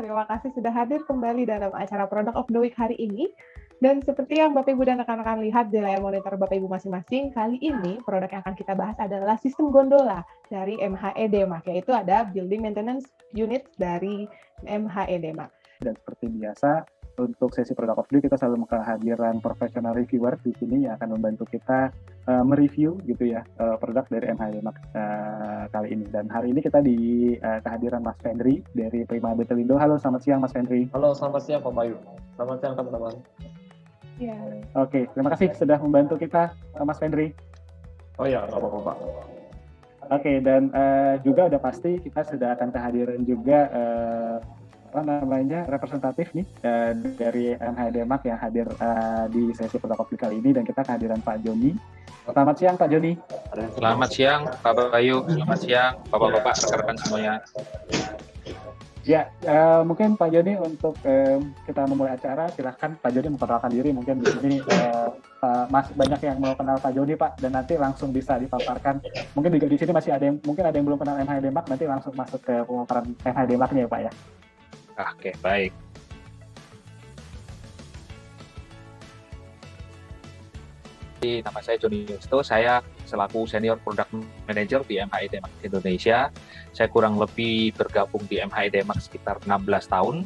terima kasih sudah hadir kembali dalam acara Product of the Week hari ini. Dan seperti yang Bapak Ibu dan rekan-rekan lihat di layar monitor Bapak Ibu masing-masing, kali ini produk yang akan kita bahas adalah sistem gondola dari MHE Demak, yaitu ada Building Maintenance Unit dari MHE Demak. Dan seperti biasa, untuk sesi Product of the Week kita selalu kehadiran professional reviewer di sini yang akan membantu kita mereview gitu ya produk dari MHE Demak kali ini. Dan hari ini kita di kehadiran Mas Fendri dari Prima Betelindo. Halo, selamat siang Mas Fendri. Halo, selamat siang Pak Bayu. Selamat siang teman-teman. Ya. Oke, terima kasih sudah membantu kita Mas Fendri. Oh ya, nggak apa-apa Pak. Oke, dan juga udah pasti kita sudah akan kehadiran juga representatif nih dari MHE Demak yang hadir di sesi Product of the Week kali ini, dan kita kehadiran Pak Joni. Selamat siang Pak Joni. Selamat siang Pak Bayu, selamat siang Bapak-bapak, rekan-rekan semuanya. Ya, mungkin Pak Joni untuk kita memulai acara, silahkan Pak Joni memperkenalkan diri. Mungkin di sini masih banyak yang mau kenal Pak Joni Pak, dan nanti langsung bisa dipaparkan. Mungkin juga di sini masih ada yang belum kenal MHE Demak, nanti langsung masuk ke pemaparan MHE Demaknya ya Pak ya. Oke, baik. Nama saya Joni Yusto, saya selaku Senior Product Manager di MHE Demak Indonesia. Saya kurang lebih bergabung di MHE Demak sekitar 16 tahun.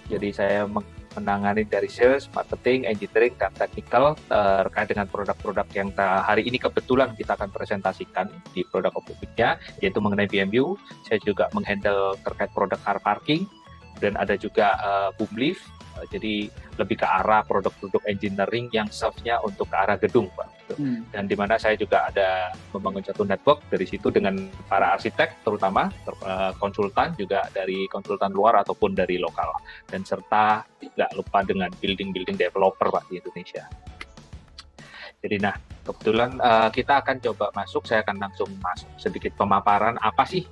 Jadi saya menangani dari sales, marketing, engineering, dan technical terkait dengan produk-produk yang hari ini kebetulan kita akan presentasikan di produk publiknya, yaitu mengenai BMU. Saya juga menghandle terkait produk car parking, dan ada juga boom lift. Jadi lebih ke arah produk-produk engineering yang serve-nya untuk ke arah gedung, Pak. Dan di mana saya juga ada membangun satu network dari situ dengan para arsitek, terutama konsultan, juga dari konsultan luar ataupun dari lokal. Dan serta tidak lupa dengan building developer, Pak, di Indonesia. Jadi kebetulan kita akan coba masuk, saya akan langsung masuk sedikit pemaparan apa sih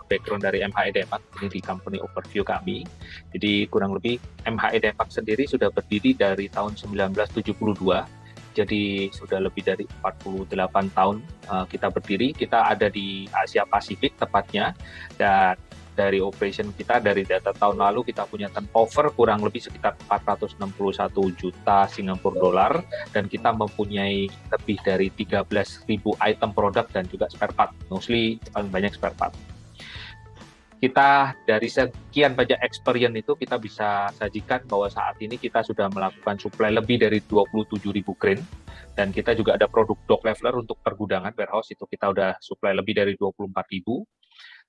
background dari MHE Demak ini di company overview kami. Jadi kurang lebih MHE Demak sendiri sudah berdiri dari tahun 1972, jadi sudah lebih dari 48 tahun kita berdiri. Kita ada di Asia Pasifik tepatnya, dan dari operation kita dari data tahun lalu kita punya turnover kurang lebih sekitar 461 juta Singapura dolar, dan kita mempunyai lebih dari 13.000 item produk dan juga spare part, mostly paling banyak spare part. Kita dari sekian banyak experience itu kita bisa sajikan bahwa saat ini kita sudah melakukan supply lebih dari 27.000 crane, dan kita juga ada produk dock leveler untuk pergudangan warehouse, itu kita udah supply lebih dari 24.000.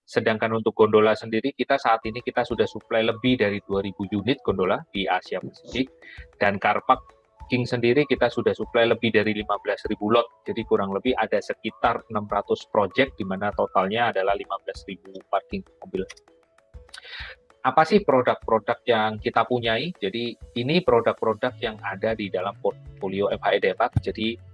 Sedangkan untuk gondola sendiri, saat ini kita sudah supply lebih dari 2.000 unit gondola di Asia Pasifik, dan car parking sendiri kita sudah supply lebih dari 15.000 lot, jadi kurang lebih ada sekitar 600 project, di mana totalnya adalah 15.000 parking mobil. Apa sih produk-produk yang kita punyai? Jadi ini produk-produk yang ada di dalam portfolio MHE Demak. Jadi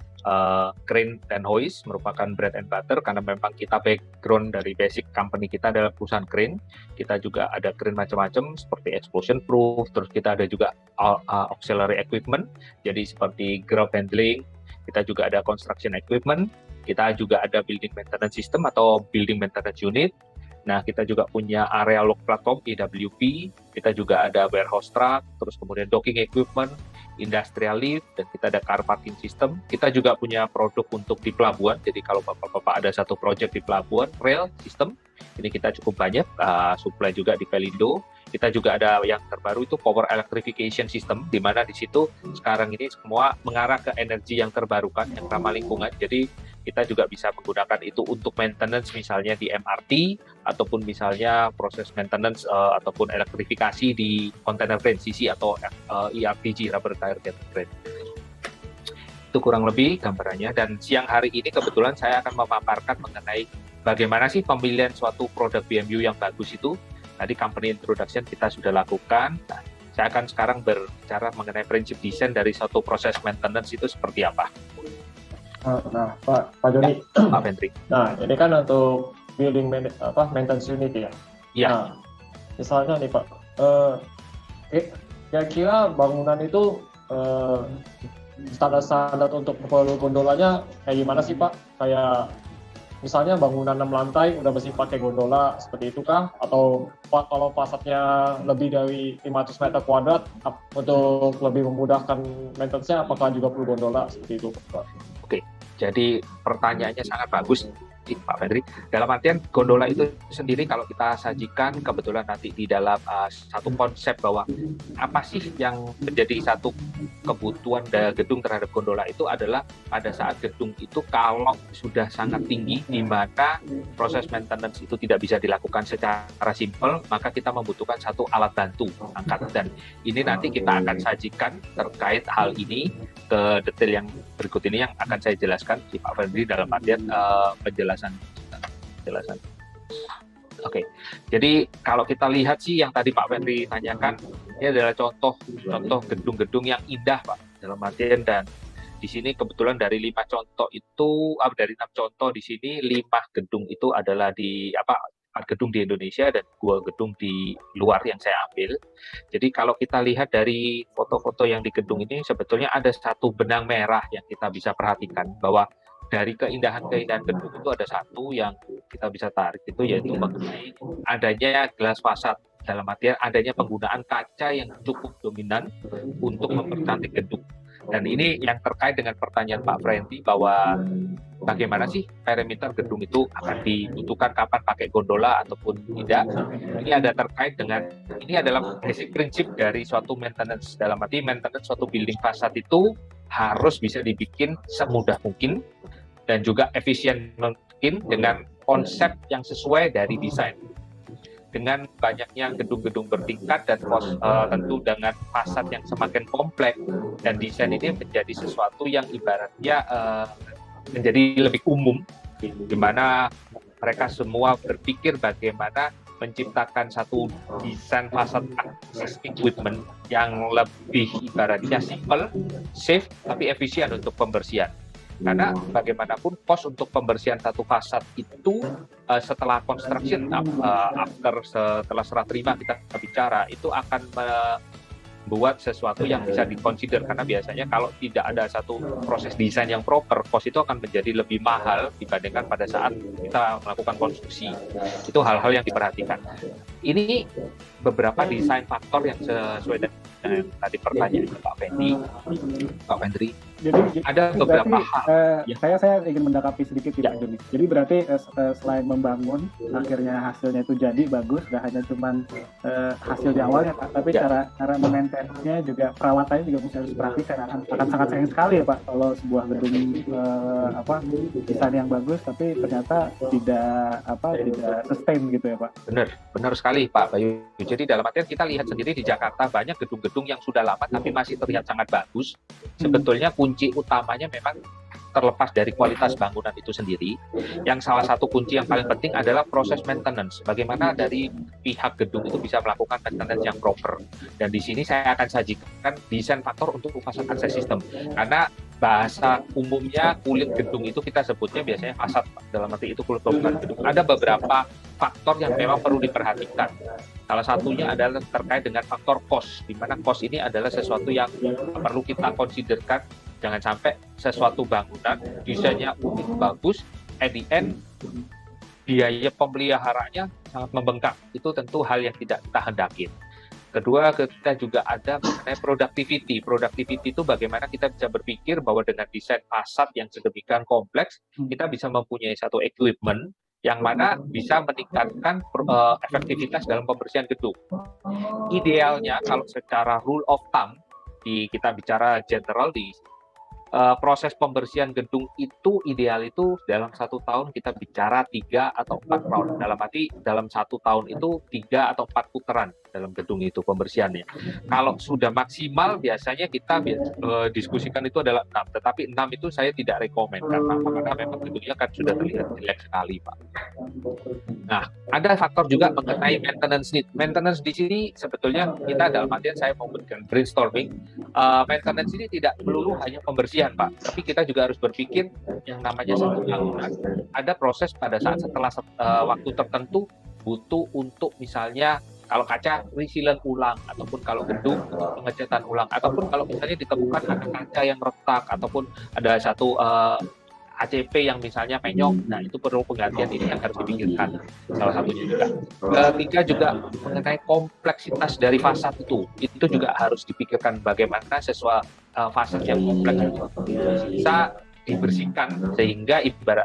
crane dan hoist merupakan bread and butter, karena memang kita background dari basic company kita adalah perusahaan crane. Kita juga ada crane macam-macam seperti explosion proof, terus kita ada juga auxiliary equipment, jadi seperti ground handling. Kita juga ada construction equipment, kita juga ada building maintenance system atau building maintenance unit. Nah, kita juga punya area lock platform EWP, kita juga ada warehouse truck, terus kemudian docking equipment, industrial lift, dan kita ada car parking system. Kita juga punya produk untuk di pelabuhan, jadi kalau Bapak-Bapak ada satu project di pelabuhan, rail system, ini kita cukup banyak, supply juga di Pelindo. Kita juga ada yang terbaru itu power electrification system, di mana di situ sekarang ini semua mengarah ke energi yang terbarukan, yang ramah lingkungan. Jadi kita juga bisa menggunakan itu untuk maintenance misalnya di MRT, ataupun misalnya proses maintenance ataupun elektrifikasi di container crane CC atau ERTG, rubber tire crane. Itu kurang lebih gambarannya, dan siang hari ini kebetulan saya akan memaparkan mengenai bagaimana sih pemilihan suatu produk BMU yang bagus itu. Tadi company introduction kita sudah lakukan. Nah, saya akan sekarang berbicara mengenai prinsip desain dari suatu proses maintenance itu seperti apa. Nah, Pak Joni, Pak Fendri. Nah, ini kan untuk building maintenance unit ya. Iya. Nah, misalnya nih Pak, kira-kira bangunan itu standar-standar untuk gondolanya kayak gimana sih Pak? Kayak misalnya bangunan 6 lantai udah mesti pakai gondola seperti itu kah? Atau kalau fasadnya lebih dari 500 meter kuadrat untuk lebih memudahkan maintenance-nya apakah juga perlu gondola seperti itu, Pak? Oke, jadi pertanyaannya sangat bagus, Pak Fendri. Dalam artian gondola itu sendiri kalau kita sajikan kebetulan nanti di dalam satu konsep bahwa apa sih yang menjadi satu kebutuhan gedung terhadap gondola itu adalah pada saat gedung itu kalau sudah sangat tinggi di mana proses maintenance itu tidak bisa dilakukan secara simpel, maka kita membutuhkan satu alat bantu angkat, dan ini nanti kita akan sajikan terkait hal ini ke detail yang berikut ini yang akan saya jelaskan di Pak Fendri dalam artian penjelasan. Oke, jadi kalau kita lihat sih yang tadi Pak Fendri tanyakan, ini adalah contoh gedung-gedung yang indah, Pak, dalam artian, dan di sini kebetulan dari 5 contoh itu, dari 6 contoh di sini 5 gedung itu adalah di 4 gedung di Indonesia dan 2 gedung di luar yang saya ambil. Jadi kalau kita lihat dari foto-foto yang di gedung ini sebetulnya ada satu benang merah yang kita bisa perhatikan, bahwa dari keindahan-keindahan gedung itu ada satu yang kita bisa tarik, itu yaitu mengenai adanya gelas fasad, dalam artian adanya penggunaan kaca yang cukup dominan untuk mempercantik gedung. Dan ini yang terkait dengan pertanyaan Pak Frendy bahwa bagaimana sih perimeter gedung itu akan dibutuhkan kapan pakai gondola ataupun tidak. Ini ada terkait dengan, ini adalah basic prinsip dari suatu maintenance, dalam arti maintenance suatu building fasad itu harus bisa dibikin semudah mungkin dan juga efisien mungkin dengan konsep yang sesuai dari desain. Dengan banyaknya gedung-gedung bertingkat dan tentu dengan fasad yang semakin kompleks, dan desain ini menjadi sesuatu yang ibaratnya menjadi lebih umum, di mana mereka semua berpikir bagaimana menciptakan satu desain fasad access equipment yang lebih ibaratnya simple, safe, tapi efisien untuk pembersihan. Karena bagaimanapun kos untuk pembersihan satu fasad itu setelah construction, setelah serah terima kita bicara, itu akan membuat sesuatu yang bisa diconsider, karena biasanya kalau tidak ada satu proses desain yang proper, kos itu akan menjadi lebih mahal dibandingkan pada saat kita melakukan konstruksi. Itu hal-hal yang diperhatikan. Ini beberapa desain faktor yang sesuai dengan tadi pertanyaan Pak Fendri. Jadi ada beberapa hal. Saya ingin mendakapi sedikit ya. Jadi berarti selain membangun, akhirnya hasilnya itu jadi bagus, nggak hanya cuman hasil di awalnya, Pak, tapi cara memaintenance-nya juga, perawatannya juga harus diperhatikan. Akan sangat sayang sekali ya, Pak, kalau sebuah gedung desain yang bagus tapi ternyata tidak sustain gitu ya, Pak. Benar sekali Pak Bayu. Jadi dalam artian kita lihat sendiri di Jakarta banyak gedung-gedung yang sudah lama tapi masih terlihat sangat bagus. Sebetulnya kunci utamanya memang terlepas dari kualitas bangunan itu sendiri. Yang salah satu kunci yang paling penting adalah proses maintenance. Bagaimana dari pihak gedung itu bisa melakukan maintenance yang proper. Dan di sini saya akan sajikan desain faktor untuk fasad access system. Karena bahasa umumnya kulit gedung itu kita sebutnya biasanya fasad, dalam arti itu kulit bangunan gedung. Ada beberapa faktor yang memang perlu diperhatikan. Salah satunya adalah terkait dengan faktor cost, di mana cost ini adalah sesuatu yang perlu kita considerkan. Jangan sampai sesuatu bangunan desainnya unik bagus, at the end biaya pemeliharaannya sangat membengkak. Itu tentu hal yang tidak kita hendakin. Kedua, kita juga ada mengenai productivity. Productivity itu bagaimana kita bisa berpikir bahwa dengan desain fasad yang sedemikian kompleks, kita bisa mempunyai satu equipment yang mana bisa meningkatkan efektivitas dalam pembersihan gedung. Idealnya kalau secara rule of thumb, kita bicara general di proses pembersihan gedung itu ideal itu dalam 1 tahun kita bicara 3 atau 4 round. Dalam arti dalam 1 tahun itu 3 atau 4 putaran dalam gedung itu pembersihannya. Kalau sudah maksimal biasanya kita diskusikan itu adalah 6, tetapi 6 itu saya tidak rekomen karena memang gedungnya kan sudah terlihat jelek sekali, Pak. Nah, ada faktor juga mengenai maintenance need. Maintenance di sini sebetulnya kita dalam artian saya mau memberikan brainstorming. Maintenance ini tidak melulu hanya pembersihan, Pak, tapi kita juga harus berpikir yang namanya satu bangunan. Ada proses pada saat setelah waktu tertentu butuh untuk misalnya kalau kaca resilient ulang, ataupun kalau gedung pengecatan ulang, ataupun kalau misalnya ditemukan ada kaca yang retak, ataupun ada satu ACP yang misalnya penyok, nah itu perlu penggantian ini yang harus dipikirkan, salah satunya juga. Ketiga juga mengenai kompleksitas dari fasad itu juga harus dipikirkan bagaimana sesuai fasad yang kompleks itu bisa dibersihkan sehingga ibarat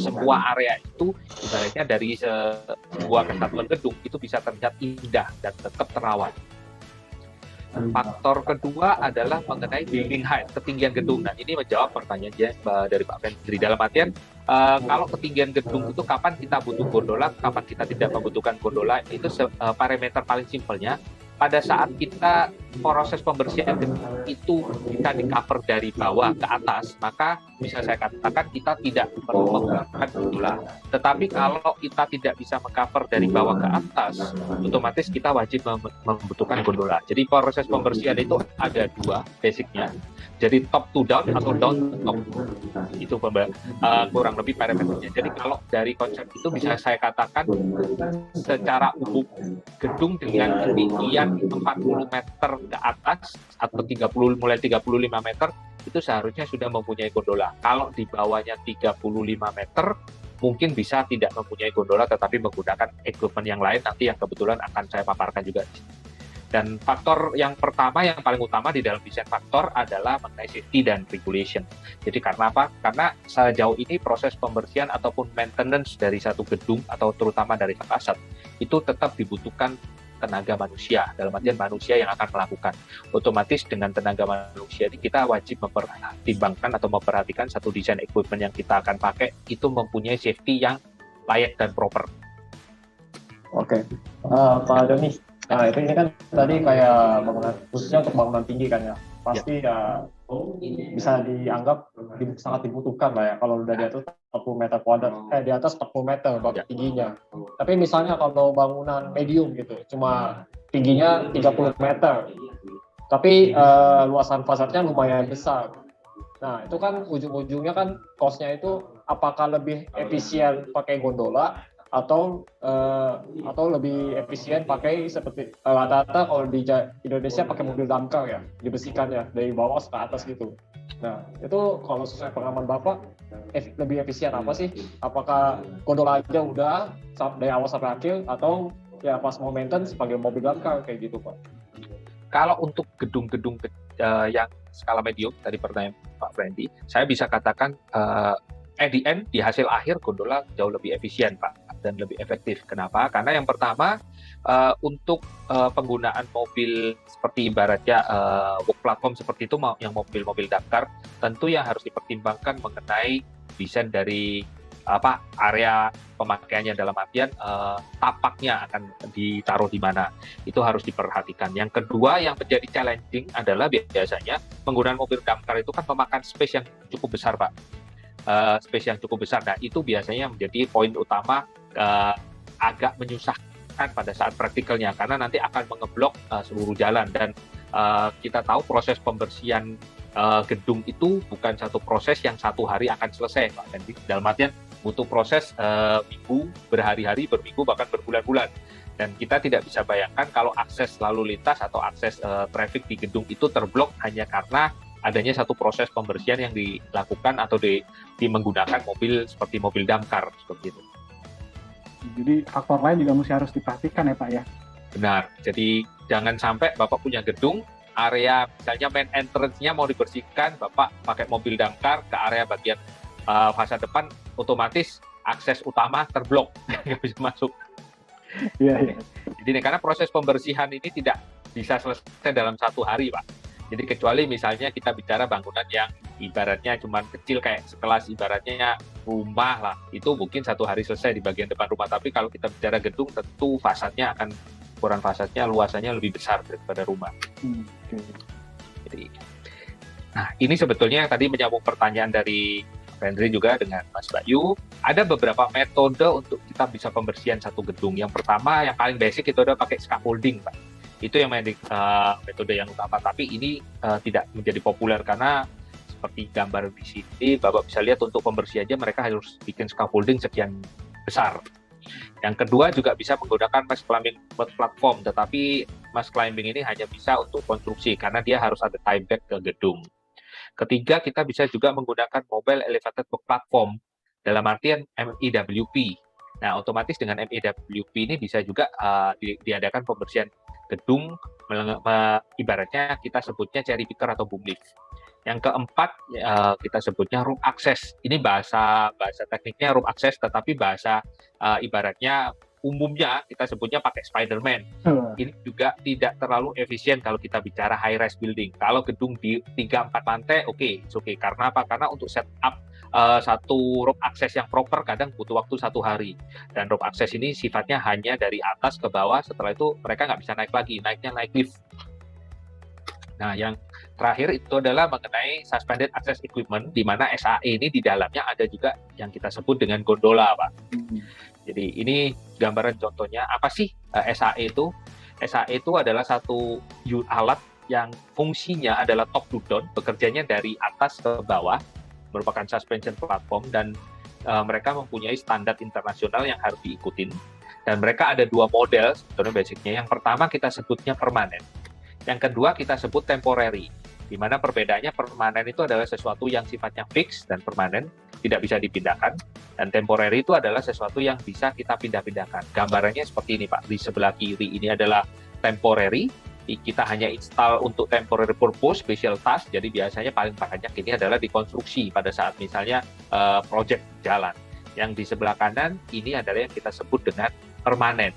sebuah area itu ibaratnya dari sebuah kesatuan gedung itu bisa terlihat indah dan tetap terawat. Faktor kedua adalah mengenai building height, ketinggian gedung. Nah, ini menjawab pertanyaannya dari Pak Fendri. Dalam artian, kalau ketinggian gedung itu kapan kita butuh gondola, kapan kita tidak membutuhkan gondola, itu parameter paling simpelnya. Pada saat kita proses pembersihan gedung itu bisa di-cover dari bawah ke atas, maka bisa saya katakan kita tidak perlu menggunakan gondola. Tetapi kalau kita tidak bisa meng-cover dari bawah ke atas, otomatis kita wajib membutuhkan gondola. Jadi proses pembersihan itu ada dua basicnya. Jadi top to down atau down to top. Itu kurang lebih parameternya. Jadi kalau dari konsep itu bisa saya katakan secara umum gedung dengan ketinggian 40 meter ke atas atau mulai 35 meter itu seharusnya sudah mempunyai gondola. Kalau di bawahnya 35 meter mungkin bisa tidak mempunyai gondola tetapi menggunakan equipment yang lain nanti yang kebetulan akan saya paparkan juga. Dan faktor yang pertama, yang paling utama di dalam desain faktor adalah mengenai safety dan regulation. Jadi karena apa? Karena sejauh ini proses pembersihan ataupun maintenance dari satu gedung atau terutama dari fasad itu tetap dibutuhkan tenaga manusia, dalam artian manusia yang akan melakukan. Otomatis dengan tenaga manusia ini kita wajib mempertimbangkan atau memperhatikan satu desain equipment yang kita akan pakai itu mempunyai safety yang layak dan proper. Oke, Pak Doni, nah itu ini kan tadi kayak bangunan, khususnya untuk bangunan tinggi kan ya, pasti ya bisa dianggap sangat dibutuhkan lah ya, kalau udah di atas 40 meter kuadrat, di atas 40 meter tingginya. Tapi misalnya kalau bangunan medium gitu, cuma tingginya 30 meter, tapi luasan fasadnya lumayan besar. Nah itu kan ujung-ujungnya kan cost-nya itu apakah lebih efisien pakai gondola atau lebih efisien pakai seperti rata-rata kalau di Indonesia pakai mobil damkar ya, dibersihkan ya dari bawah ke atas gitu. Nah itu kalau sesuai pengalaman Bapak lebih efisien apa sih? Apakah gondola aja udah dari awal sampai akhir atau ya pas mau maintenance pakai mobil damkar kayak gitu Pak? Kalau untuk gedung-gedung yang skala medium tadi pertanyaan Pak Frendy, saya bisa katakan at the end di hasil akhir gondola jauh lebih efisien Pak dan lebih efektif. Kenapa? Karena yang pertama untuk penggunaan mobil seperti ibaratnya work platform seperti itu yang mobil-mobil damkar tentu yang harus dipertimbangkan mengenai desain dari area pemakaiannya, dalam artian tapaknya akan ditaruh di mana, itu harus diperhatikan. Yang kedua yang menjadi challenging adalah biasanya penggunaan mobil damkar itu kan memakan space yang cukup besar Pak. Space yang cukup besar. Nah itu biasanya menjadi poin utama agak menyusahkan pada saat praktikalnya karena nanti akan mengeblok seluruh jalan dan kita tahu proses pembersihan gedung itu bukan satu proses yang satu hari akan selesai Pak Fendi. Dalam artian butuh proses minggu, berhari-hari, berminggu, bahkan berbulan-bulan. Dan kita tidak bisa bayangkan kalau akses lalu lintas atau akses traffic di gedung itu terblok hanya karena adanya satu proses pembersihan yang dilakukan atau menggunakan mobil seperti mobil damkar seperti itu. Jadi faktor lain juga mesti harus diperhatikan ya Pak ya? Benar, jadi jangan sampai Bapak punya gedung, area misalnya main entrance-nya mau dibersihkan, Bapak pakai mobil damkar ke area bagian fasad depan, otomatis akses utama terblok, nggak bisa masuk. Iya. Jadi karena proses pembersihan ini tidak bisa selesai dalam satu hari Pak. Jadi kecuali misalnya kita bicara bangunan yang ibaratnya cuma kecil kayak sekelas ibaratnya rumah lah, itu mungkin satu hari selesai di bagian depan rumah. Tapi kalau kita bicara gedung tentu fasadnya akan ukuran fasadnya luasannya lebih besar daripada rumah. Jadi, nah ini sebetulnya tadi menyambung pertanyaan dari Fendri juga dengan Mas Bayu. Ada beberapa metode untuk kita bisa pembersihan satu gedung. Yang pertama yang paling basic itu adalah pakai scaffolding Pak. Itu yang metode yang utama, tapi ini tidak menjadi populer karena seperti gambar di sini, Bapak bisa lihat untuk pembersihan aja mereka harus bikin scaffolding sekian besar. Yang kedua juga bisa menggunakan mass climbing platform, tetapi mass climbing ini hanya bisa untuk konstruksi karena dia harus ada tie back ke gedung. Ketiga, kita bisa juga menggunakan Mobile Elevated Work Platform, dalam artian MEWP. Nah, otomatis dengan MEWP ini bisa juga diadakan pembersihan gedung, ibaratnya kita sebutnya cherry picker atau boom lift. Yang keempat, kita sebutnya room access. Ini bahasa tekniknya room access, tetapi bahasa ibaratnya umumnya kita sebutnya pakai Spider-Man. Ini juga tidak terlalu efisien kalau kita bicara high-rise building. Kalau gedung di 3-4 lantai, oke. Karena apa? Karena untuk setup satu rope access yang proper kadang butuh waktu 1 hari. Dan rope access ini sifatnya hanya dari atas ke bawah, setelah itu mereka nggak bisa naik lagi, naiknya naik lift. Nah, yang terakhir itu adalah mengenai Suspended Access Equipment, di mana SAE ini di dalamnya ada juga yang kita sebut dengan gondola, Pak. Jadi ini gambaran contohnya, apa sih SAE itu? SAE itu adalah satu alat yang fungsinya adalah top to down, bekerjanya dari atas ke bawah, merupakan suspension platform, dan mereka mempunyai standar internasional yang harus diikutin. Dan mereka ada 2 model, sebetulnya basicnya. Yang pertama kita sebutnya permanen. Yang kedua kita sebut temporary, di mana perbedaannya permanen itu adalah sesuatu yang sifatnya fix dan permanen, tidak bisa dipindahkan, dan temporary itu adalah sesuatu yang bisa kita pindah-pindahkan. Gambarannya seperti ini, Pak. Di sebelah kiri ini adalah temporary, kita hanya install untuk temporary purpose, special task, jadi biasanya paling banyak ini adalah dikonstruksi pada saat misalnya project jalan. Yang di sebelah kanan ini adalah yang kita sebut dengan permanen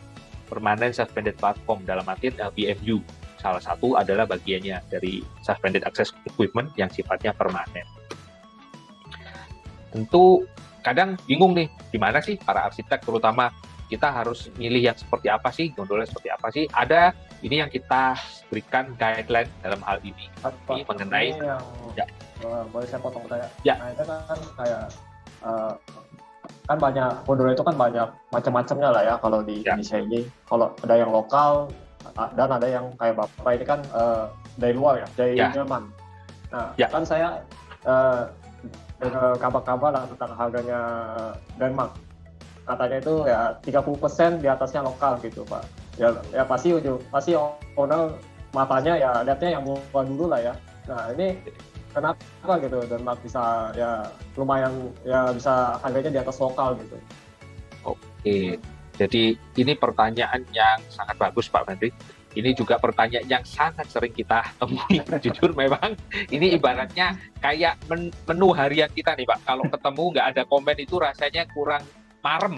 suspended platform, dalam artian BMU. Salah satu adalah bagiannya dari Suspended Access Equipment yang sifatnya permanen. Tentu kadang bingung nih, gimana sih para arsitek terutama kita harus milih yang seperti apa sih, gondola seperti apa sih. Ada ini yang kita berikan guideline dalam hal ini. Ini mengenai boleh saya potong saya? Ya. Nah, itu kan kayak kan banyak gondola itu kan banyak macam-macamnya lah ya kalau di Indonesia ini. Kalau ada yang lokal dan ada yang kayak Bapak ini kan dari luar ya, dari Jerman. Nah, kan saya kabar-kabar lah tentang harganya Denmark. Katanya itu ya 30% di atasnya lokal gitu, Pak. Ya pasti owner matanya ya lihatnya yang murah dulu lah ya. Nah, ini kenapa gitu Denmark bisa ya lumayan ya bisa harganya di atas lokal gitu. Oke. Jadi ini pertanyaan yang sangat bagus, Pak Menteri. Ini juga pertanyaan yang sangat sering kita temui. Jujur memang ini ibaratnya kayak menu harian kita nih, Pak. Kalau ketemu nggak ada komen itu rasanya kurang marem,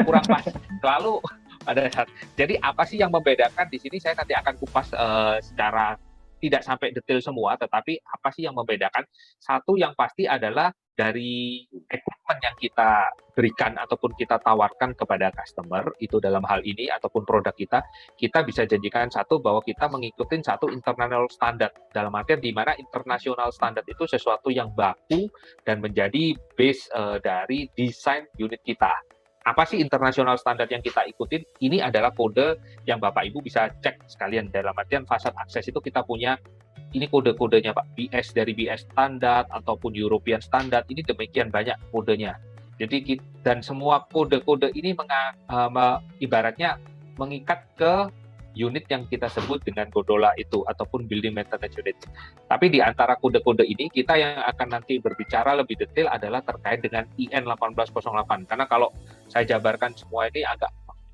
kurang pas. Lalu pada saat, jadi apa sih yang membedakan di sini? Saya nanti akan kupas secara tidak sampai detail semua, tetapi apa sih yang membedakan? Satu yang pasti adalah dari equipment yang kita berikan ataupun kita tawarkan kepada customer, itu dalam hal ini ataupun produk kita bisa janjikan satu bahwa kita mengikuti satu international standard, dalam artian di mana international standard itu sesuatu yang baku dan menjadi base dari desain unit kita. Apa sih international standard yang kita ikutin? Ini adalah kode yang Bapak Ibu bisa cek sekalian, dalam artian fasad akses itu kita punya ini kode-kodenya, Pak, BS dari BS standar ataupun European standard, ini demikian banyak kodenya. Jadi dan semua kode-kode ini ibaratnya mengikat ke unit yang kita sebut dengan gondola itu ataupun building maintenance unit. Tapi di antara kode-kode ini kita yang akan nanti berbicara lebih detail adalah terkait dengan IN 1808. Karena kalau saya jabarkan semua ini agak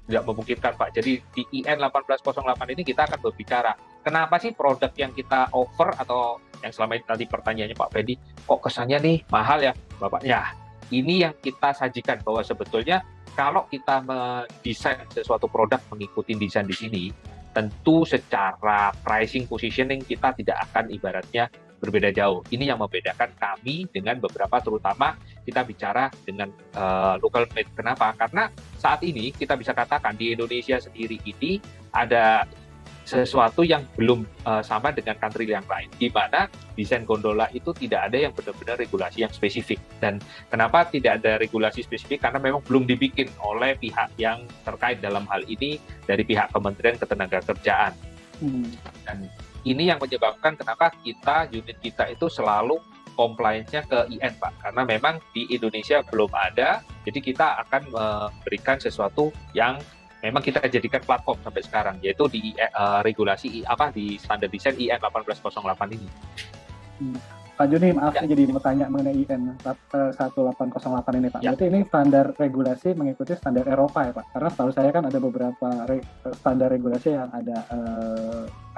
tidak memungkinkan, Pak. Jadi di IN 1808 ini kita akan berbicara kenapa sih produk yang kita offer atau yang selama ini tadi pertanyaannya Pak Fendi, kok kesannya nih mahal ya Bapak? Ya, ini yang kita sajikan bahwa sebetulnya kalau kita mendesain sesuatu produk mengikuti desain di sini, tentu secara pricing positioning kita tidak akan ibaratnya berbeda jauh. Ini yang membedakan kami dengan beberapa, terutama kita bicara dengan local made. Kenapa? Karena saat ini kita bisa katakan di Indonesia sendiri ini ada sesuatu yang belum sama dengan country yang lain, di mana desain gondola itu tidak ada yang benar-benar regulasi yang spesifik. Dan kenapa tidak ada regulasi spesifik? Karena memang belum dibikin oleh pihak yang terkait dalam hal ini dari pihak Kementerian Ketenagakerjaan. Dan ini yang menyebabkan kenapa unit kita itu selalu compliance-nya ke IN, Pak. Karena memang di Indonesia belum ada, jadi kita akan memberikan sesuatu yang memang kita jadikan platform sampai sekarang, yaitu di regulasi di standar desain IN 1808 ini. Pak Joni, maaf Ya. saya jadi mau tanya mengenai IN 1808 ini Pak. Ya. Berarti ini standar regulasi mengikuti standar Eropa ya Pak? Karena setahu saya kan ada beberapa standar regulasi yang ada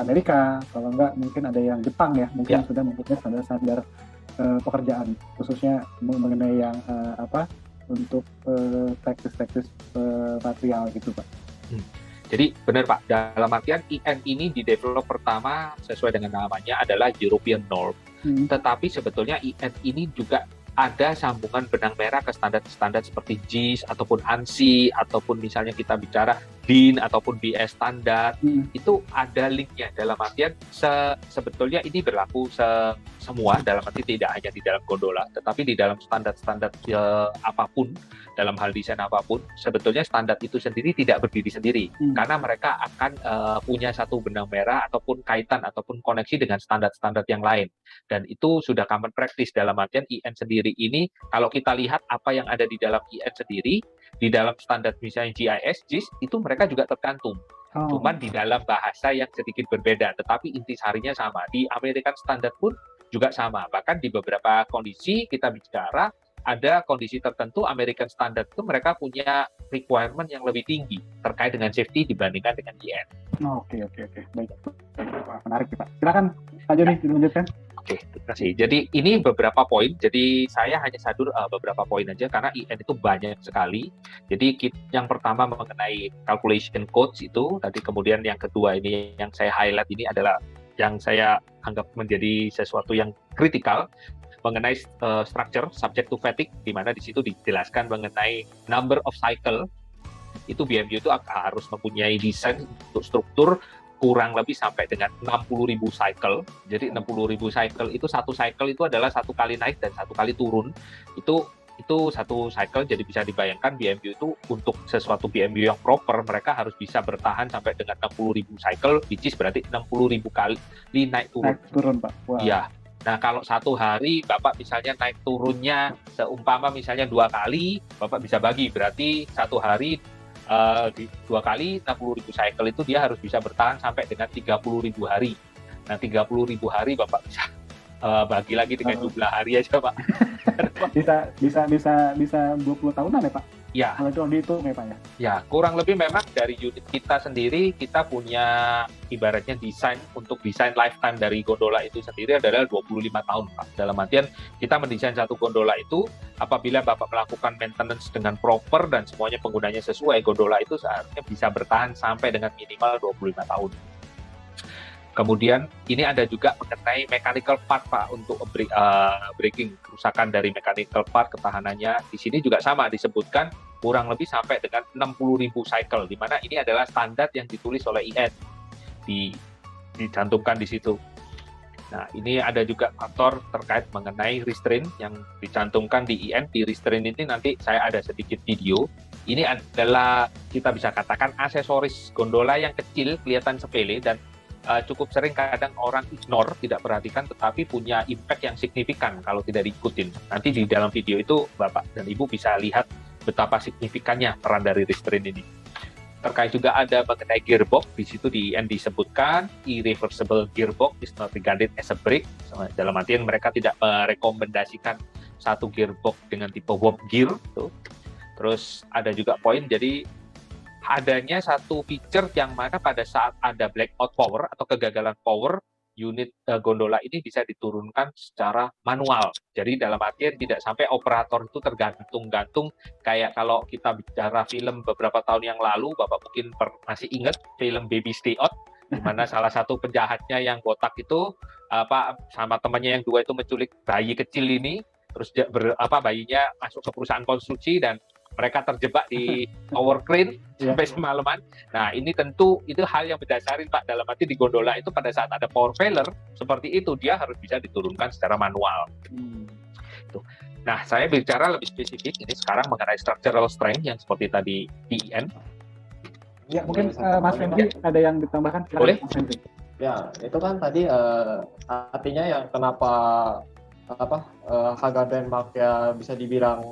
Amerika, kalau enggak mungkin ada yang Jepang ya, mungkin sudah mempunyai standar-standar pekerjaan, khususnya mengenai yang untuk teknis-teknis material gitu Pak. Jadi benar Pak, dalam artian IN ini didevelop pertama sesuai dengan namanya adalah European Norm. Tetapi sebetulnya IN ini juga ada sambungan benang merah ke standar-standar seperti JIS ataupun ANSI ataupun misalnya kita bicara DIN ataupun BS standar, itu ada linknya dalam artian sebetulnya ini berlaku semua, dalam arti tidak hanya di dalam gondola, tetapi di dalam standar-standar apapun, dalam hal desain apapun, sebetulnya standar itu sendiri tidak berdiri sendiri, karena mereka akan punya satu benang merah ataupun kaitan ataupun koneksi dengan standar-standar yang lain. Dan itu sudah common practice dalam artian IN sendiri ini, kalau kita lihat apa yang ada di dalam IN sendiri, di dalam standar misalnya GIS, JIS, itu mereka juga tergantung. Cuman di dalam bahasa yang sedikit berbeda, tetapi intisarinya sama. Di American Standard pun juga sama. Bahkan di beberapa kondisi kita bicara, ada kondisi tertentu American Standard itu mereka punya requirement yang lebih tinggi terkait dengan safety dibandingkan dengan IN. Oke. Baik. Menarik Pak. Silakan Pak Joni dilanjutkan. Oke, terima kasih. Jadi ini beberapa poin. Jadi saya hanya sadur beberapa poin aja karena IN itu banyak sekali. Jadi yang pertama mengenai calculation codes itu tadi, kemudian yang kedua ini yang saya highlight ini adalah yang saya anggap menjadi sesuatu yang kritikal mengenai structure subject to fatigue, di mana di situ dijelaskan mengenai number of cycle. Itu BMU itu harus mempunyai desain untuk struktur kurang lebih sampai dengan 60.000 cycle. Jadi 60.000 cycle itu satu cycle itu adalah satu kali naik dan satu kali turun. Itu satu cycle, jadi bisa dibayangkan BMU itu untuk sesuatu BMU yang proper mereka harus bisa bertahan sampai dengan 60.000 cycle, which is berarti 60.000 kali naik turun. Naik turun Pak. Wow. Iya. Nah kalau satu hari Bapak misalnya naik turunnya seumpama misalnya 2 kali, Bapak bisa bagi berarti satu hari di 2 kali 60.000 cycle itu dia harus bisa bertahan sampai dengan 30.000 hari. Nah 30.000 hari Bapak bisa bagi lagi dengan jumlah hari aja Pak. bisa 20 tahunan ya Pak? Ya. Kalau itu dihitung ya Pak ya? Ya, kurang lebih memang dari unit kita sendiri, kita punya ibaratnya desain untuk desain lifetime dari gondola itu sendiri adalah 25 tahun Pak. Dalam artian kita mendesain satu gondola itu, apabila Bapak melakukan maintenance dengan proper dan semuanya penggunanya sesuai, gondola itu seharusnya bisa bertahan sampai dengan minimal 25 tahun. Kemudian ini ada juga mengenai mechanical part Pak, untuk breaking, kerusakan dari mechanical part, ketahanannya di sini juga sama disebutkan kurang lebih sampai dengan 60.000 cycle, di mana ini adalah standar yang ditulis oleh IN, dicantumkan di situ. Nah ini ada juga faktor terkait mengenai restraint yang dicantumkan di IN. Di restraint ini nanti saya ada sedikit video. Ini adalah kita bisa katakan aksesoris gondola yang kecil, kelihatan sepele dan cukup sering kadang orang ignore, tidak perhatikan, tetapi punya impact yang signifikan kalau tidak diikutin. Nanti di dalam video itu Bapak dan Ibu bisa lihat betapa signifikannya peran dari restraint ini. Terkait juga ada mengenai gearbox, di situ di IN disebutkan irreversible gearbox is not regarded as a brake. Dalam artian mereka tidak merekomendasikan satu gearbox dengan tipe warp gear. Tuh. Terus ada juga poin, jadi adanya satu feature yang mana pada saat ada blackout power atau kegagalan power, unit gondola ini bisa diturunkan secara manual. Jadi dalam artian tidak sampai operator itu tergantung-gantung kayak kalau kita bicara film beberapa tahun yang lalu, Bapak mungkin masih ingat film Baby Stay Out, di mana salah satu penjahatnya yang botak itu sama temannya yang 2 itu menculik bayi kecil ini, terus bayinya masuk ke perusahaan konstruksi dan mereka terjebak di tower crane sampai semalaman. Nah, ini tentu itu hal yang mendasari Pak, dalam arti di gondola itu pada saat ada power failure seperti itu dia harus bisa diturunkan secara manual. Nah, saya bicara lebih spesifik ini sekarang mengenai structural strength yang seperti tadi di IN. Ya, mungkin Mas Henry ada yang ditambahkan? Boleh? Mas Henry. Ya, itu kan tadi artinya yang kenapa harga Denmark ya bisa dibilang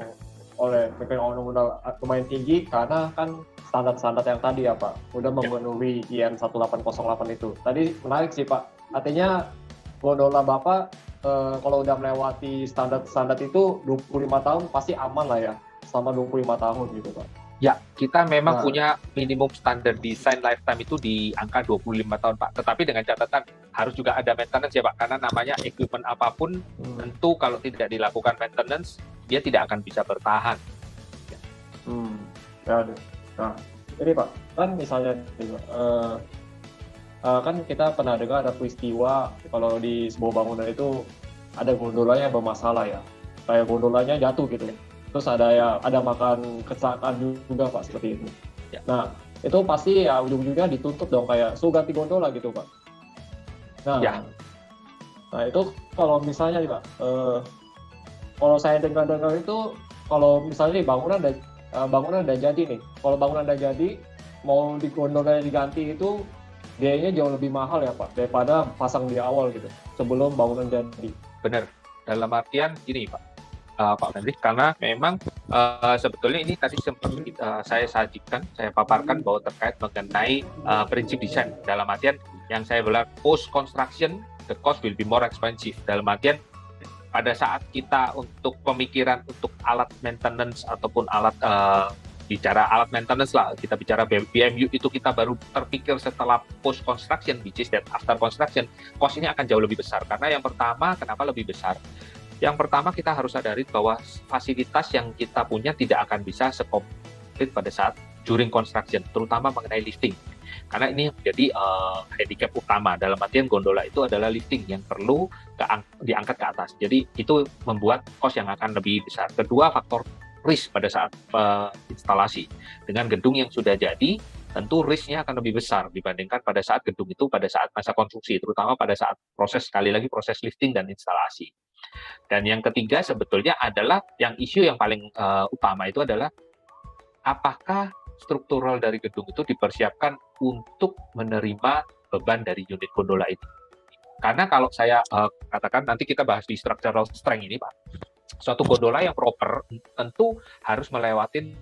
oleh owner lumayan tinggi karena kan standar-standar yang tadi ya Pak, udah memenuhi IN 1808 itu. Tadi menarik sih Pak, artinya gondola Bapak kalau udah melewati standar itu 25 tahun pasti aman lah ya, selama 25 tahun gitu Pak. Ya, kita memang Nah. punya minimum standar desain lifetime itu di angka 25 tahun, Pak. Tetapi dengan catatan harus juga ada maintenance ya, Pak. Karena namanya equipment apapun, tentu kalau tidak dilakukan maintenance, dia tidak akan bisa bertahan. Ya, nah, ini Pak, kan misalnya kan kita pernah dengar ada peristiwa kalau di sebuah bangunan itu ada gondolanya yang bermasalah ya, kayak gondolanya jatuh gitu. Terus ada makan kecelakaan juga Pak seperti itu. Ya. Nah itu pasti ya ujung-ujungnya dituntut dong kayak suruh ganti gondola gitu Pak. Nah, Ya. Nah itu kalau misalnya nih Pak, kalau saya dengar itu kalau misalnya nih bangunan udah jadi nih, kalau bangunan udah jadi mau di gondolanya diganti itu biayanya jauh lebih mahal ya Pak daripada pasang di awal gitu sebelum bangunan jadi. Benar. Dalam artian gini, Pak Hendrik, karena memang sebetulnya ini tadi sempat saya paparkan bahwa terkait mengenai prinsip desain. Dalam artian yang saya bilang post construction the cost will be more expensive. Dalam artian pada saat kita untuk pemikiran untuk alat maintenance ataupun bicara alat maintenance lah, kita bicara BMU itu kita baru terpikir setelah post construction, which is that after construction, cost ini akan jauh lebih besar. Karena yang pertama, kenapa lebih besar? Yang pertama kita harus sadari bahwa fasilitas yang kita punya tidak akan bisa sekomplit pada saat during construction, terutama mengenai lifting. Karena ini menjadi handicap utama. Dalam artian gondola itu adalah lifting yang perlu diangkat ke atas. Jadi itu membuat cost yang akan lebih besar. Kedua, faktor risk pada saat instalasi. Dengan gedung yang sudah jadi, tentu risk-nya akan lebih besar dibandingkan pada saat gedung itu pada saat masa konstruksi, terutama pada saat proses lifting dan instalasi. Dan yang ketiga sebetulnya adalah yang isu yang paling utama itu adalah apakah struktural dari gedung itu dipersiapkan untuk menerima beban dari unit gondola itu. Karena kalau saya katakan nanti kita bahas di structural strength ini Pak, suatu gondola yang proper tentu harus melewatin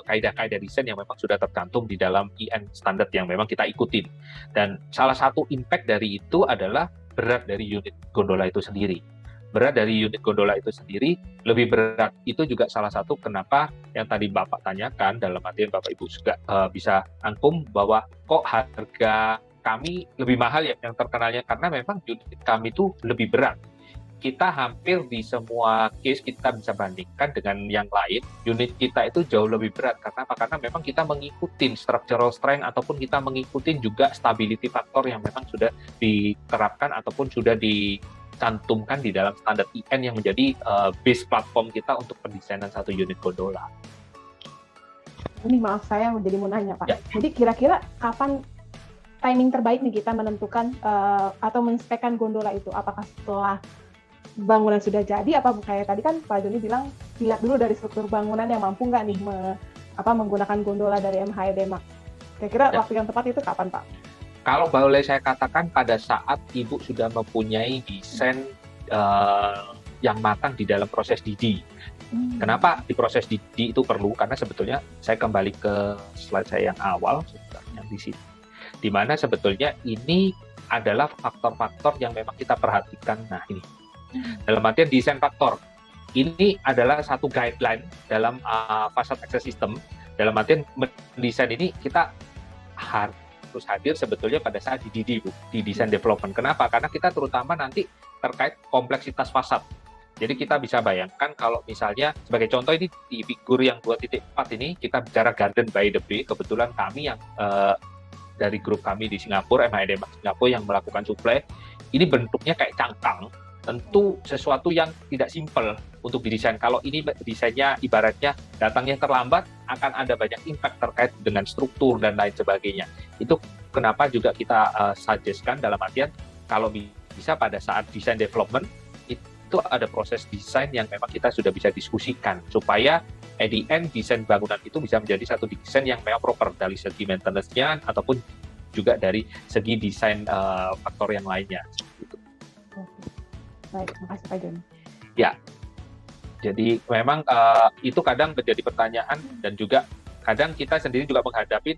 kaidah-kaidah desain yang memang sudah tercantum di dalam IN standar yang memang kita ikutin. Dan salah satu impact dari itu adalah berat dari unit gondola itu sendiri. Berat dari unit gondola itu sendiri lebih berat. Itu juga salah satu kenapa yang tadi Bapak tanyakan, dalam artian Bapak Ibu juga bisa angkum bahwa kok harga kami lebih mahal ya, yang terkenalnya karena memang unit kami itu lebih berat. Kita hampir di semua case kita bisa bandingkan dengan yang lain, unit kita itu jauh lebih berat. Karena apa? Karena memang kita mengikuti structural strength ataupun kita mengikuti juga stability factor yang memang sudah diterapkan ataupun sudah dicantumkan di dalam standar IN yang menjadi base platform kita untuk pendesainan satu unit gondola. Ini maaf saya jadi mau nanya Pak. Ya. Jadi kira-kira kapan timing terbaik nih kita menentukan atau menspekkan gondola itu? Apakah setelah bangunan sudah jadi, apa kayak tadi kan Pak Joni bilang dilihat dulu dari struktur bangunan yang mampu nggak nih menggunakan gondola dari MHI Demak. Kira-kira waktu yang tepat itu kapan Pak? Kalau boleh saya katakan pada saat Ibu sudah mempunyai desain yang matang di dalam proses DD. Kenapa di proses DD itu perlu? Karena sebetulnya saya kembali ke slide saya yang awal yang di sini, di mana sebetulnya ini adalah faktor-faktor yang memang kita perhatikan. Nah ini dalam artian desain faktor ini adalah satu guideline dalam facade access system. Dalam artian mendesain ini kita harus hadir sebetulnya pada saat di DD, di design development. Kenapa? Karena kita terutama nanti terkait kompleksitas fasad. Jadi kita bisa bayangkan kalau misalnya sebagai contoh ini di figur yang 2.4 ini kita bicara Garden by the Bay. Kebetulan kami yang dari grup kami di Singapura, MHI Demak Singapura yang melakukan supply, ini bentuknya kayak cangkang. Tentu sesuatu yang tidak simpel untuk didesain. Kalau ini desainnya ibaratnya datangnya terlambat, akan ada banyak impact terkait dengan struktur dan lain sebagainya. Itu kenapa juga kita suggestkan dalam artian kalau bisa pada saat desain development itu ada proses desain yang memang kita sudah bisa diskusikan supaya at the end desain bangunan itu bisa menjadi satu desain yang memang proper dari segi maintenance-nya ataupun juga dari segi desain faktor yang lainnya. Gitu. Baik, makasih Pak Joni. Ya, jadi memang itu kadang menjadi pertanyaan dan juga kadang kita sendiri juga menghadapi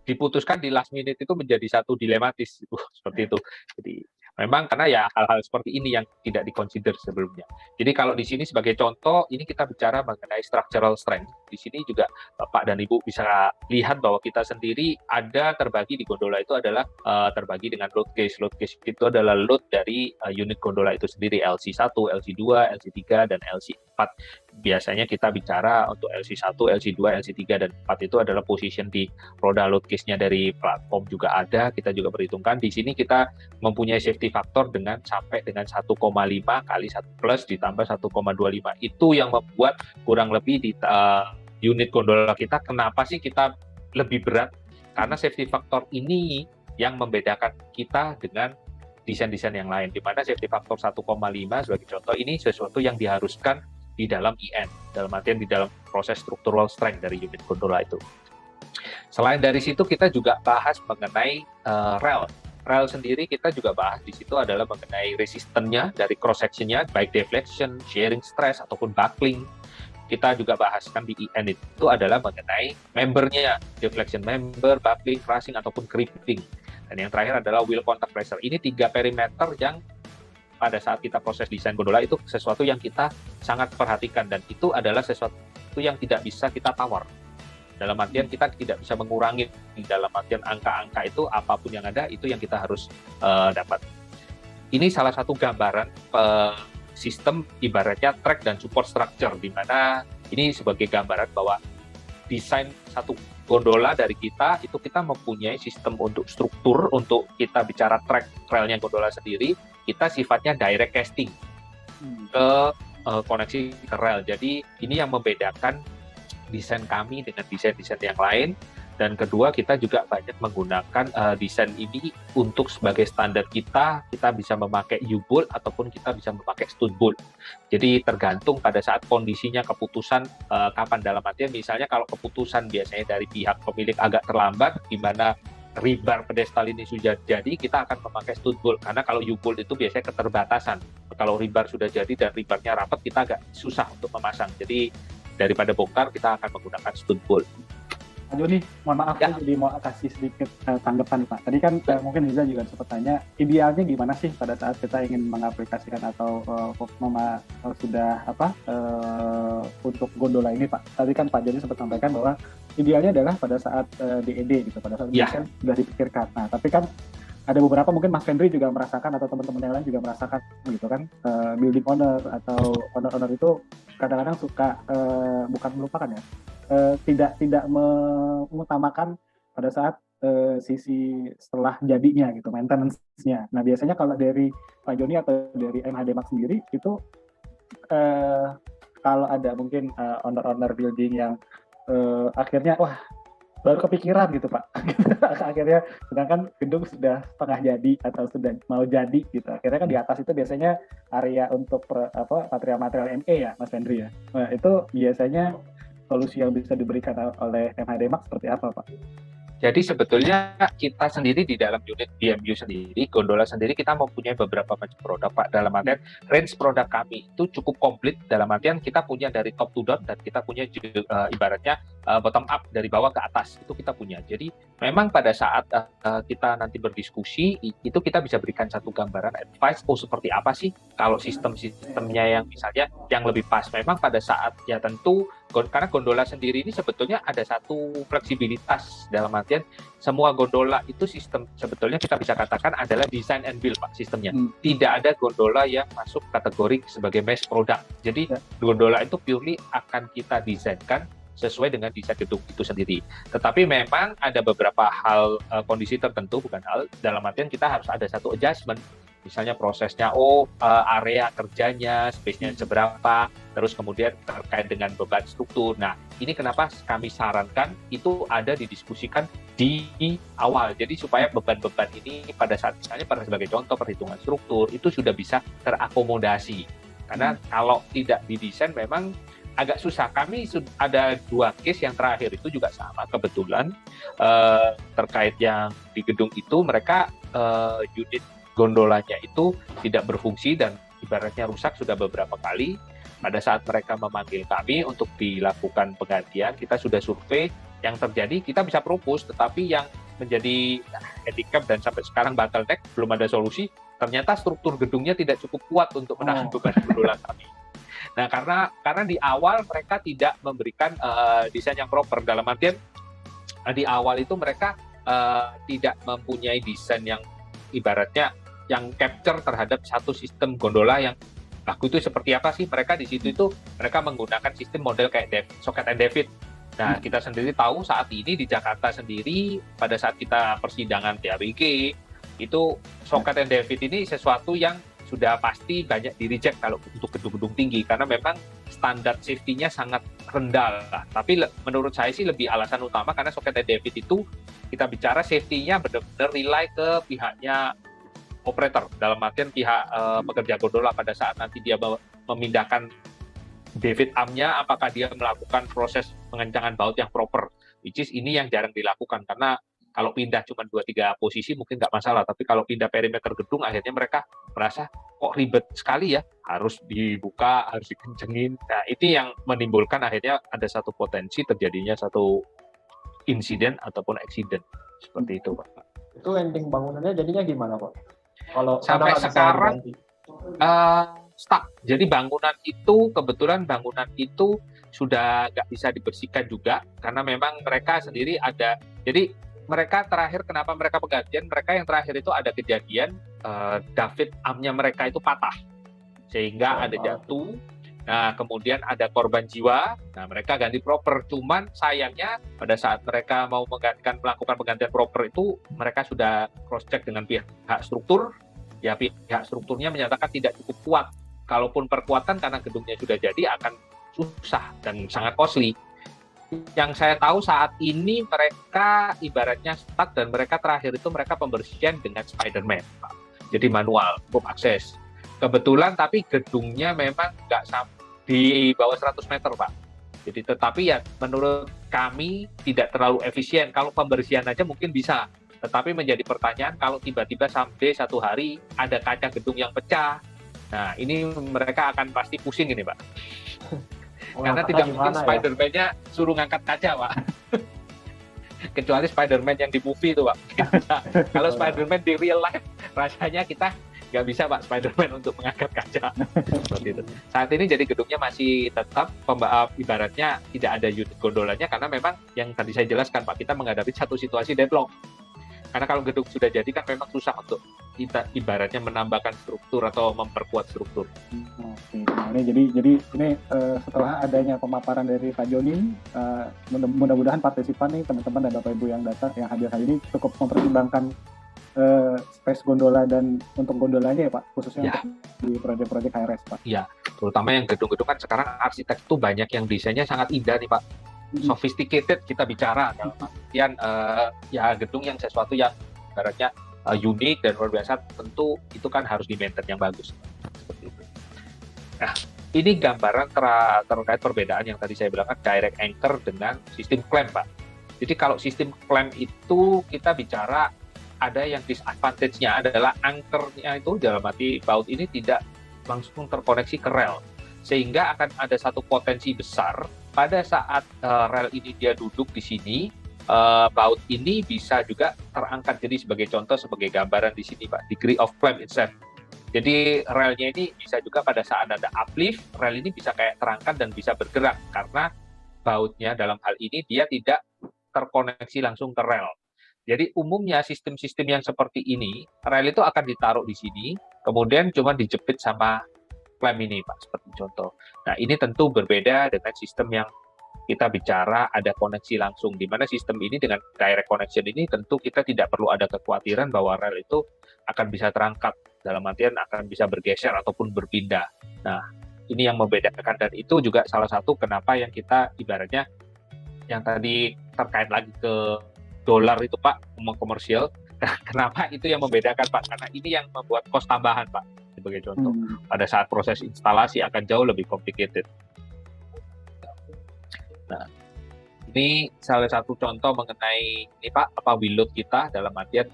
diputuskan di last minute itu menjadi satu dilematis seperti itu. Jadi Memang karena ya hal-hal seperti ini yang tidak dikonsider sebelumnya. Jadi kalau di sini sebagai contoh, ini kita bicara mengenai structural strength. Di sini juga Bapak dan Ibu bisa lihat bahwa kita sendiri ada terbagi di gondola itu adalah terbagi dengan load case. Load case itu adalah load dari unit gondola itu sendiri, LC1, LC2, LC3, dan LC4. Biasanya kita bicara untuk LC1, LC2, LC3, dan 4 itu adalah position di roda load case-nya dari platform juga ada. Kita juga perhitungkan. Di sini kita mempunyai safety factor dengan sampai dengan 1,5 kali 1 plus ditambah 1,25. Itu yang membuat kurang lebih di unit gondola kita, kenapa sih kita lebih berat? Karena safety factor ini yang membedakan kita dengan desain-desain yang lain, di mana safety factor 1,5 sebagai contoh ini sesuatu yang diharuskan di dalam IN, dalam artian di dalam proses structural strength dari unit gondola itu. Selain dari situ kita juga bahas mengenai rel. Rel sendiri kita juga bahas di situ adalah mengenai resistennya dari cross sectionnya, baik deflection, shearing stress ataupun buckling. Kita juga bahaskan di IN itu adalah mengenai membernya, deflection member, buckling, crushing ataupun crimping. Dan yang terakhir adalah wheel contact pressure. Ini 3 perimeter yang pada saat kita proses desain gondola itu sesuatu yang kita sangat perhatikan, dan itu adalah sesuatu yang tidak bisa kita tawar. Dalam artian kita tidak bisa mengurangi, dalam artian angka-angka itu apapun yang ada itu yang kita harus dapat. Ini salah satu gambaran sistem ibaratnya track dan support structure, di mana ini sebagai gambaran bahwa desain satu gondola dari kita itu kita mempunyai sistem untuk struktur, untuk kita bicara track relnya gondola sendiri, kita sifatnya direct casting ke koneksi ke rel. Jadi ini yang membedakan desain kami dengan desain-desain yang lain. Dan kedua, kita juga banyak menggunakan desain ini untuk sebagai standar kita bisa memakai U-bolt ataupun kita bisa memakai stud bolt. Jadi tergantung pada saat kondisinya, keputusan kapan, dalam artian misalnya kalau keputusan biasanya dari pihak pemilik agak terlambat, di mana rebar pedestal ini sudah jadi, kita akan memakai stud bolt. Karena kalau U-bolt itu biasanya keterbatasan. Kalau rebar sudah jadi dan rebarnya rapat, kita agak susah untuk memasang. Jadi daripada bongkar, kita akan menggunakan stud bolt. Pak Joni, mohon maaf, saya jadi mau kasih sedikit tanggapan nih Pak. Tadi kan mungkin Riza juga sempat tanya, idealnya gimana sih pada saat kita ingin mengaplikasikan atau sudah untuk gondola ini Pak. Tadi kan Pak Joni sempat sampaikan bahwa idealnya adalah pada saat DED gitu, pada saat desain sudah dipikirkan. Nah, tapi kan ada beberapa mungkin Mas Fendri juga merasakan atau teman-teman yang lain juga merasakan gitu kan, building owner atau owner itu kadang-kadang suka bukan melupakan ya, tidak mengutamakan pada saat sisi setelah jadinya gitu, maintenance-nya. Nah biasanya kalau dari Pak Joni atau dari MHD Max sendiri itu kalau ada mungkin owner building yang akhirnya wah baru kepikiran gitu Pak, akhirnya sedangkan gedung sudah setengah jadi atau sudah mau jadi gitu, akhirnya kan di atas itu biasanya area untuk material ME ya Mas Fendri ya. Nah itu biasanya solusi yang bisa diberikan oleh MHD Max seperti apa Pak? Jadi sebetulnya kita sendiri di dalam unit BMU sendiri, gondola sendiri, kita mempunyai beberapa macam produk Pak. Dalam artian range produk kami itu cukup komplit, dalam artian kita punya dari top to down dan kita punya ibaratnya bottom up, dari bawah ke atas, itu kita punya. Jadi memang pada saat kita nanti berdiskusi, itu kita bisa berikan satu gambaran advice, seperti apa sih kalau sistemnya yang misalnya yang lebih pas. Memang pada saat ya tentu, karena gondola sendiri ini sebetulnya ada satu fleksibilitas, dalam artian semua gondola itu sistem sebetulnya kita bisa katakan adalah design and build Pak sistemnya. Tidak ada gondola yang masuk kategori sebagai mass product. Jadi gondola itu purely akan kita desainkan sesuai dengan desain gedung itu sendiri. Tetapi memang ada beberapa hal, kondisi tertentu, bukan hal, dalam artian kita harus ada satu adjustment. Misalnya prosesnya, area kerjanya, space-nya seberapa, terus kemudian terkait dengan beban struktur. Nah, ini kenapa kami sarankan itu ada didiskusikan di awal. Jadi supaya beban-beban ini pada saat misalnya sebagai contoh perhitungan struktur, itu sudah bisa terakomodasi. Karena kalau tidak didesain memang agak susah. Kami ada 2 case yang terakhir itu juga sama kebetulan, terkait yang di gedung itu mereka unit gondolanya itu tidak berfungsi dan ibaratnya rusak sudah beberapa kali. Pada saat mereka memanggil kami untuk dilakukan penggantian, kita sudah survei yang terjadi, kita bisa propose, tetapi yang menjadi handicap dan sampai sekarang bottleneck, belum ada solusi. Ternyata struktur gedungnya tidak cukup kuat untuk menahan beban gondola kami. Nah, karena di awal mereka tidak memberikan desain yang proper, dalam artian di awal itu mereka tidak mempunyai desain yang ibaratnya yang capture terhadap satu sistem gondola yang bagus itu seperti apa sih. Mereka di situ itu mereka menggunakan sistem model kayak Socket and David. Nah, kita sendiri tahu saat ini di Jakarta sendiri pada saat kita persidangan TABG itu Socket and David ini sesuatu yang sudah pasti banyak di-reject kalau untuk gedung-gedung tinggi karena memang standar safety-nya sangat rendah lah. Tapi menurut saya sih lebih alasan utama karena Socket and David itu kita bicara safety-nya benar-benar rely ke pihaknya operator, dalam artian pihak pekerja gondola pada saat nanti dia memindahkan David arm-nya, apakah dia melakukan proses pengencangan baut yang proper, which is ini yang jarang dilakukan karena kalau pindah cuma 2-3 posisi mungkin nggak masalah, tapi kalau pindah perimeter gedung akhirnya mereka merasa kok ribet sekali ya, harus dibuka, harus dikencengin. Nah, itu yang menimbulkan akhirnya ada satu potensi terjadinya satu insiden ataupun accident seperti itu, Pak. Itu ending bangunannya jadinya gimana, Pak? Kalau sampai sekarang stuck. Jadi kebetulan bangunan itu sudah nggak bisa dibersihkan juga karena memang mereka sendiri ada. Jadi mereka terakhir kenapa mereka penggantian? Mereka yang terakhir itu ada kejadian David arm-nya mereka itu patah sehingga ada jatuh. Nah, kemudian ada korban jiwa. Nah, mereka ganti proper. Cuman sayangnya pada saat mereka mau melakukan penggantian proper itu mereka sudah cross check dengan pihak struktur. Ya, pihak strukturnya menyatakan tidak cukup kuat. Kalaupun perkuatan karena gedungnya sudah jadi akan susah dan sangat costly. Yang saya tahu saat ini mereka ibaratnya stuck dan mereka terakhir itu mereka pembersihan dengan Spider-Man, Pak. Jadi manual, rope access. Kebetulan tapi gedungnya memang nggak sampai di bawah 100 meter, Pak. Jadi tetapi ya menurut kami tidak terlalu efisien. Kalau pembersihan aja mungkin bisa. Tetapi menjadi pertanyaan kalau tiba-tiba sampai satu hari ada kaca gedung yang pecah. Nah, ini mereka akan pasti pusing ini, Pak. Karena tidak mungkin Spider-Man-nya suruh ngangkat kaca, Pak. Kecuali Spider-Man yang di movie itu, Pak. Kalau Spider-Man di real life, rasanya kita nggak bisa, Pak, Spider-Man untuk mengangkat kaca. Seperti itu. Saat ini jadi gedungnya masih tetap ibaratnya tidak ada unit gondolanya karena memang yang tadi saya jelaskan, Pak, kita menghadapi satu situasi deadlock. Karena kalau gedung sudah jadi kan memang susah untuk kita ibaratnya menambahkan struktur atau memperkuat struktur. Oke, nah ini jadi ini setelah adanya pemaparan dari Pak Joni, mudah-mudahan partisipan nih teman-teman dan Bapak Ibu yang datang yang hadir hari ini cukup mempertimbangkan space gondola dan untuk gondolanya ya Pak, khususnya untuk di proyek-proyek HRS Pak. Iya, terutama yang gedung-gedung kan sekarang arsitek itu banyak yang desainnya sangat indah nih Pak. Sophisticated kita bicara dalam artian ya gedung yang sesuatu yang ibaratnya unik dan luar biasa, tentu itu kan harus di-maintain yang bagus seperti itu. Nah, ini gambaran terkait perbedaan yang tadi saya bilang kan direct anchor dengan sistem clamp, Pak. Jadi kalau sistem clamp itu kita bicara ada yang disadvantage-nya adalah anchor-nya itu dalam arti baut ini tidak langsung terkoneksi ke rel, sehingga akan ada satu potensi besar pada saat rel ini dia duduk di sini, baut ini bisa juga terangkat. Jadi sebagai contoh, sebagai gambaran di sini Pak, degree of clamp itself. Jadi relnya ini bisa juga pada saat ada uplift, rel ini bisa kayak terangkat dan bisa bergerak karena bautnya dalam hal ini dia tidak terkoneksi langsung ke rel. Jadi umumnya sistem-sistem yang seperti ini, rel itu akan ditaruh di sini, kemudian cuma dijepit sama clamp ini Pak, seperti contoh. Nah, ini tentu berbeda dengan sistem yang kita bicara ada koneksi langsung, di mana sistem ini dengan direct connection ini tentu kita tidak perlu ada kekhawatiran bahwa rel itu akan bisa terangkat, dalam artian akan bisa bergeser ataupun berpindah. Nah, ini yang membedakan dan itu juga salah satu kenapa yang kita ibaratnya yang tadi terkait lagi ke dolar itu Pak, komersial. Kenapa itu yang membedakan Pak? Karena ini yang membuat kos tambahan Pak. Sebagai contoh, pada saat proses instalasi akan jauh lebih complicated. Nah, ini salah satu contoh mengenai ini Pak, apa wheel load kita dalam artian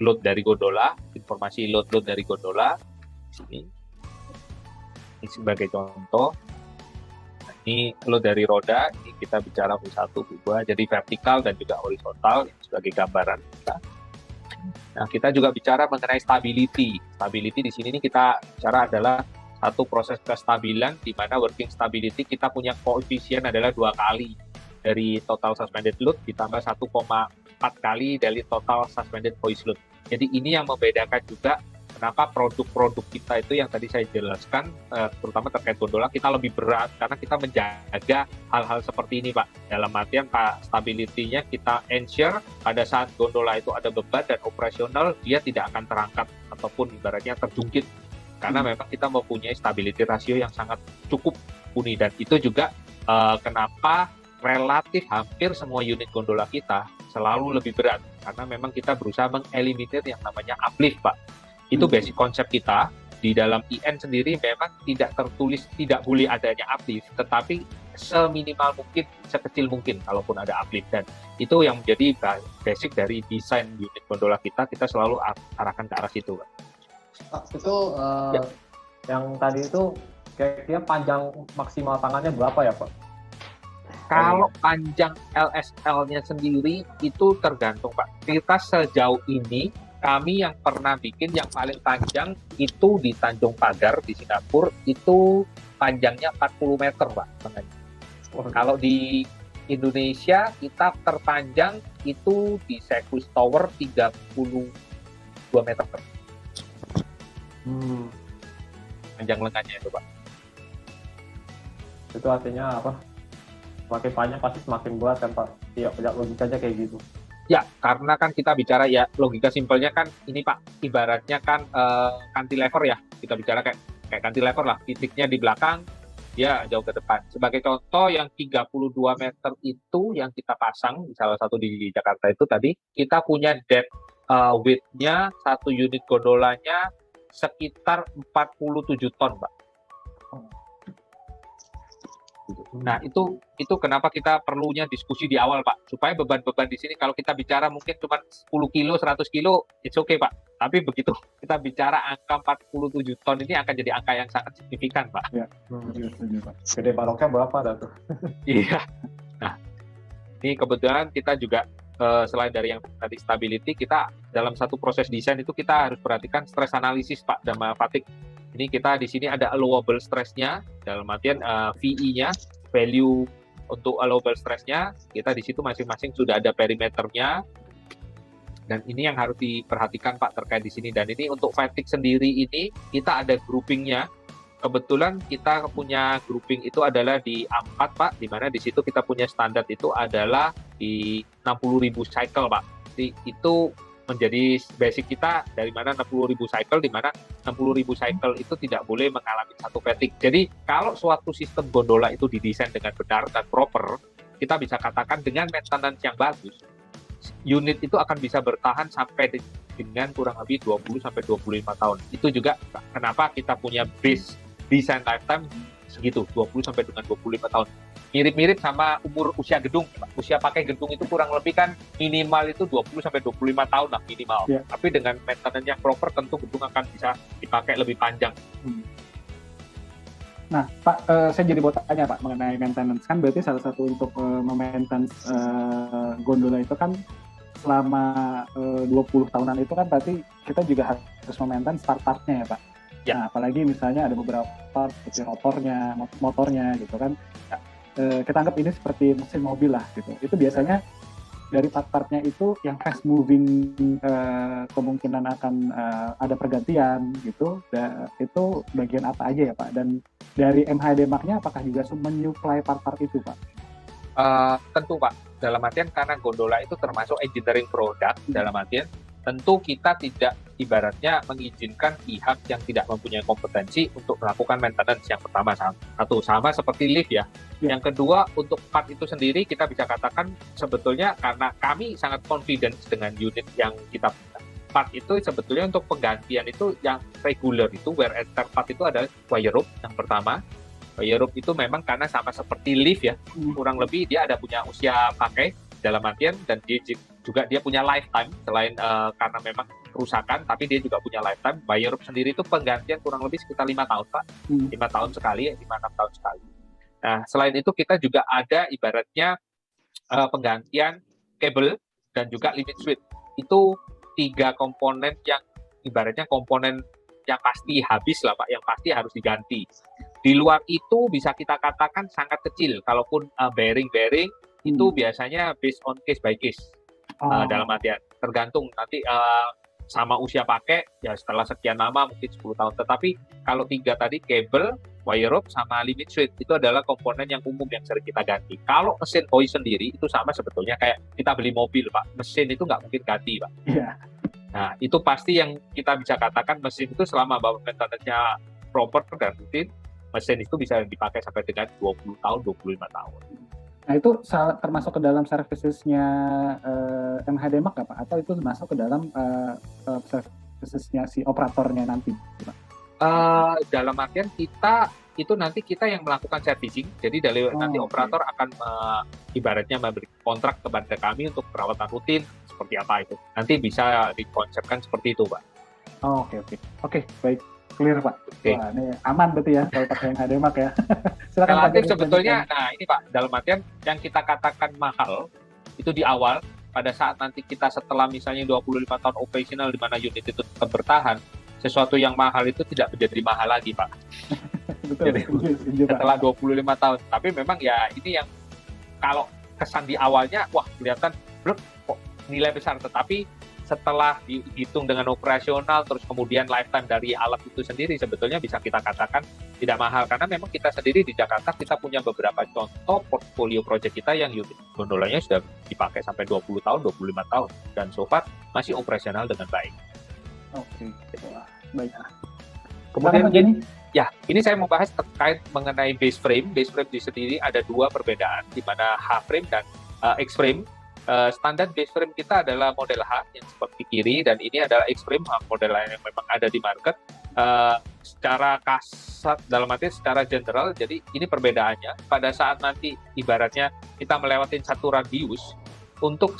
load dari gondola, informasi load dari gondola di sini. Ini sebagai contoh. Nah, Ini kalau dari roda, ini kita bicara V1, V2, jadi vertikal dan juga horizontal sebagai gambaran kita. Nah, kita juga bicara mengenai stability. Stability di sini kita bicara adalah satu proses kestabilan di mana working stability kita punya koefisien adalah 2 kali dari total suspended load ditambah 1,4 kali dari total suspended hoist load. Jadi ini yang membedakan juga kenapa produk-produk kita itu yang tadi saya jelaskan, terutama terkait gondola, kita lebih berat karena kita menjaga hal-hal seperti ini, Pak. Dalam artian, Pak, stability-nya kita ensure pada saat gondola itu ada beban dan operasional, dia tidak akan terangkat ataupun ibaratnya terjungkit. Karena memang kita mempunyai stability ratio yang sangat cukup mumpuni. Dan itu juga kenapa relatif hampir semua unit gondola kita selalu lebih berat. Karena memang kita berusaha mengeliminir yang namanya uplift, Pak. Itu basic konsep kita. Di dalam IN sendiri memang tidak tertulis tidak boleh adanya uplift, tetapi seminimal mungkin, sekecil mungkin kalaupun ada uplift. Dan itu yang menjadi basic dari desain unit gondola kita selalu arahkan ke arah situ, Pak. Itu yang tadi itu kira-kira panjang maksimal tangannya berapa ya, Pak? Kalau panjang LSL-nya sendiri itu tergantung, Pak. Kita sejauh ini kami yang pernah bikin yang paling panjang itu di Tanjung Pagar di Singapura, itu panjangnya 40 meter, Pak. Kalau di Indonesia kita terpanjang itu di Sequis Tower 32 meter. Panjang lengannya itu, Pak. Itu artinya apa? Semakin panjang pasti semakin berat kan, Pak? Iya, logikanya kayak gitu. Ya, karena kan kita bicara ya logika simpelnya kan ini, Pak, ibaratnya kan cantilever ya. Kita bicara kayak cantilever lah, titiknya di belakang, ya jauh ke depan. Sebagai contoh yang 32 meter itu yang kita pasang di salah satu di Jakarta itu tadi, kita punya dead weight-nya satu unit gondolanya sekitar 47 ton, Pak. Nah, itu kenapa kita perlunya diskusi di awal, Pak. Supaya beban-beban di sini kalau kita bicara mungkin cuma 10 kilo, 100 kilo, it's okay, Pak. Tapi begitu kita bicara angka 47 ton ini akan jadi angka yang sangat signifikan, Pak. Ya, setuju, Pak. Gede baroknya berapa dah tuh? Iya. Nah, ini kebetulan kita juga selain dari yang tadi stability, kita dalam satu proses desain itu kita harus perhatikan stress analisis, Pak, dan fatigue. Ini kita di sini ada allowable stress-nya, dalam artian VE-nya, value untuk allowable stress-nya, kita di situ masing-masing sudah ada perimeternya, dan ini yang harus diperhatikan, Pak, terkait di sini. Dan ini untuk fatigue sendiri ini, kita ada grouping-nya. Kebetulan kita punya grouping itu adalah di A4, Pak, di mana di situ kita punya standar itu adalah di 60.000 cycle, Pak. Jadi itu menjadi basic kita dari mana 60.000 cycle, di mana 60.000 cycle itu tidak boleh mengalami satu fatigue. Jadi kalau suatu sistem gondola itu didesain dengan benar dan proper, kita bisa katakan dengan maintenance yang bagus, unit itu akan bisa bertahan sampai dengan kurang lebih 20-25 tahun. Itu juga kenapa kita punya base design lifetime segitu, 20 sampai dengan 25 tahun. Mirip-mirip sama umur usia gedung. Usia pakai gedung itu kurang lebih kan minimal itu 20 sampai 25 tahun lah minimal. Yeah. Tapi dengan maintenance yang proper tentu gedung akan bisa dipakai lebih panjang. Nah, Pak, saya jadi mau tanya, Pak, mengenai maintenance. Kan berarti salah satu untuk maintenance gondola itu kan selama 20 tahunan itu kan berarti kita juga harus maintenance part-partnya ya, Pak. Ya. Nah, apalagi misalnya ada beberapa part seperti motornya gitu kan. Kita anggap ini seperti mesin mobil lah gitu. Itu biasanya dari part-partnya itu yang fast moving kemungkinan akan ada pergantian gitu. Itu bagian apa aja ya, Pak? Dan dari MHD Mark-nya apakah juga menyuplai part-part itu, Pak? Tentu, Pak. Dalam artian karena gondola itu termasuk engineering product, dalam artian tentu kita tidak ibaratnya mengizinkan pihak yang tidak mempunyai kompetensi untuk melakukan maintenance. Yang pertama, sama seperti lift ya. Yang kedua, untuk part itu sendiri kita bisa katakan sebetulnya karena kami sangat confident dengan unit yang kita punya. Part itu sebetulnya untuk penggantian itu yang regular itu wear and tear part itu adalah wire rope yang pertama. Wire rope itu memang karena sama seperti lift ya, kurang lebih dia ada punya usia pakai dalam artian, dan dia punya lifetime selain karena memang kerusakan, tapi dia juga punya lifetime. Wire rope sendiri itu penggantian kurang lebih sekitar 5 tahun, Pak. 5 tahun sekali, 5-6 tahun sekali. Nah, selain itu kita juga ada ibaratnya penggantian kabel dan juga limit switch. Itu 3 komponen yang ibaratnya komponen yang pasti habis lah Pak, yang pasti harus diganti. Di luar itu bisa kita katakan sangat kecil. Kalaupun bearing-bearing itu biasanya based on case by case. Dalam artian tergantung nanti sama usia pakai ya setelah sekian lama mungkin 10 tahun. Tetapi kalau 3 tadi kabel, wire rope sama limit switch itu adalah komponen yang umum yang sering kita ganti. Kalau mesin hoist sendiri itu sama sebetulnya kayak kita beli mobil Pak, mesin itu nggak mungkin ganti Pak. Iya. Nah itu pasti yang kita bisa katakan mesin itu selama bahwa maintenance-nya proper dan rutin, mesin itu bisa dipakai sampai dengan 20 tahun, 25 tahun. Nah itu termasuk ke dalam servicesnya MH Demak nggak Pak? Atau itu masuk ke dalam servicesnya si operatornya nanti Pak? Dalam artian kita itu nanti kita yang melakukan servicing, jadi dari nanti operator akan ibaratnya memberi kontrak kepada kami untuk perawatan rutin seperti apa itu. Nanti bisa dikonsepkan seperti itu Pak. Oke, baik. Clear Pak. Wah, ini aman berarti ya kalau pakai MH Demak ya. Silakan Pak. Relatif sebetulnya, nah ini Pak, dalam artian yang kita katakan mahal itu di awal, pada saat nanti kita setelah misalnya 25 tahun operasional di mana unit itu tetap bertahan, sesuatu yang mahal itu tidak menjadi mahal lagi Pak. Betul, jadi, setuju, setelah 25 tahun. Tapi memang ya ini yang kalau kesan di awalnya, wah kelihatan kok nilai besar, tetapi setelah dihitung dengan operasional, terus kemudian lifetime dari alat itu sendiri, sebetulnya bisa kita katakan tidak mahal. Karena memang kita sendiri di Jakarta, kita punya beberapa contoh portfolio project kita yang unit gondolanya sudah dipakai sampai 20 tahun, 25 tahun. Dan so far masih operasional dengan baik. Oke, baik. Kemudian ini saya mau bahas terkait mengenai base frame. Base frame di sendiri ada 2 perbedaan, di mana H frame dan X frame. Standar base frame kita adalah model H yang seperti kiri, dan ini adalah X frame, model lain yang memang ada di market. Secara kasat, dalam arti secara general, jadi ini perbedaannya. Pada saat nanti ibaratnya kita melewati satu radius, untuk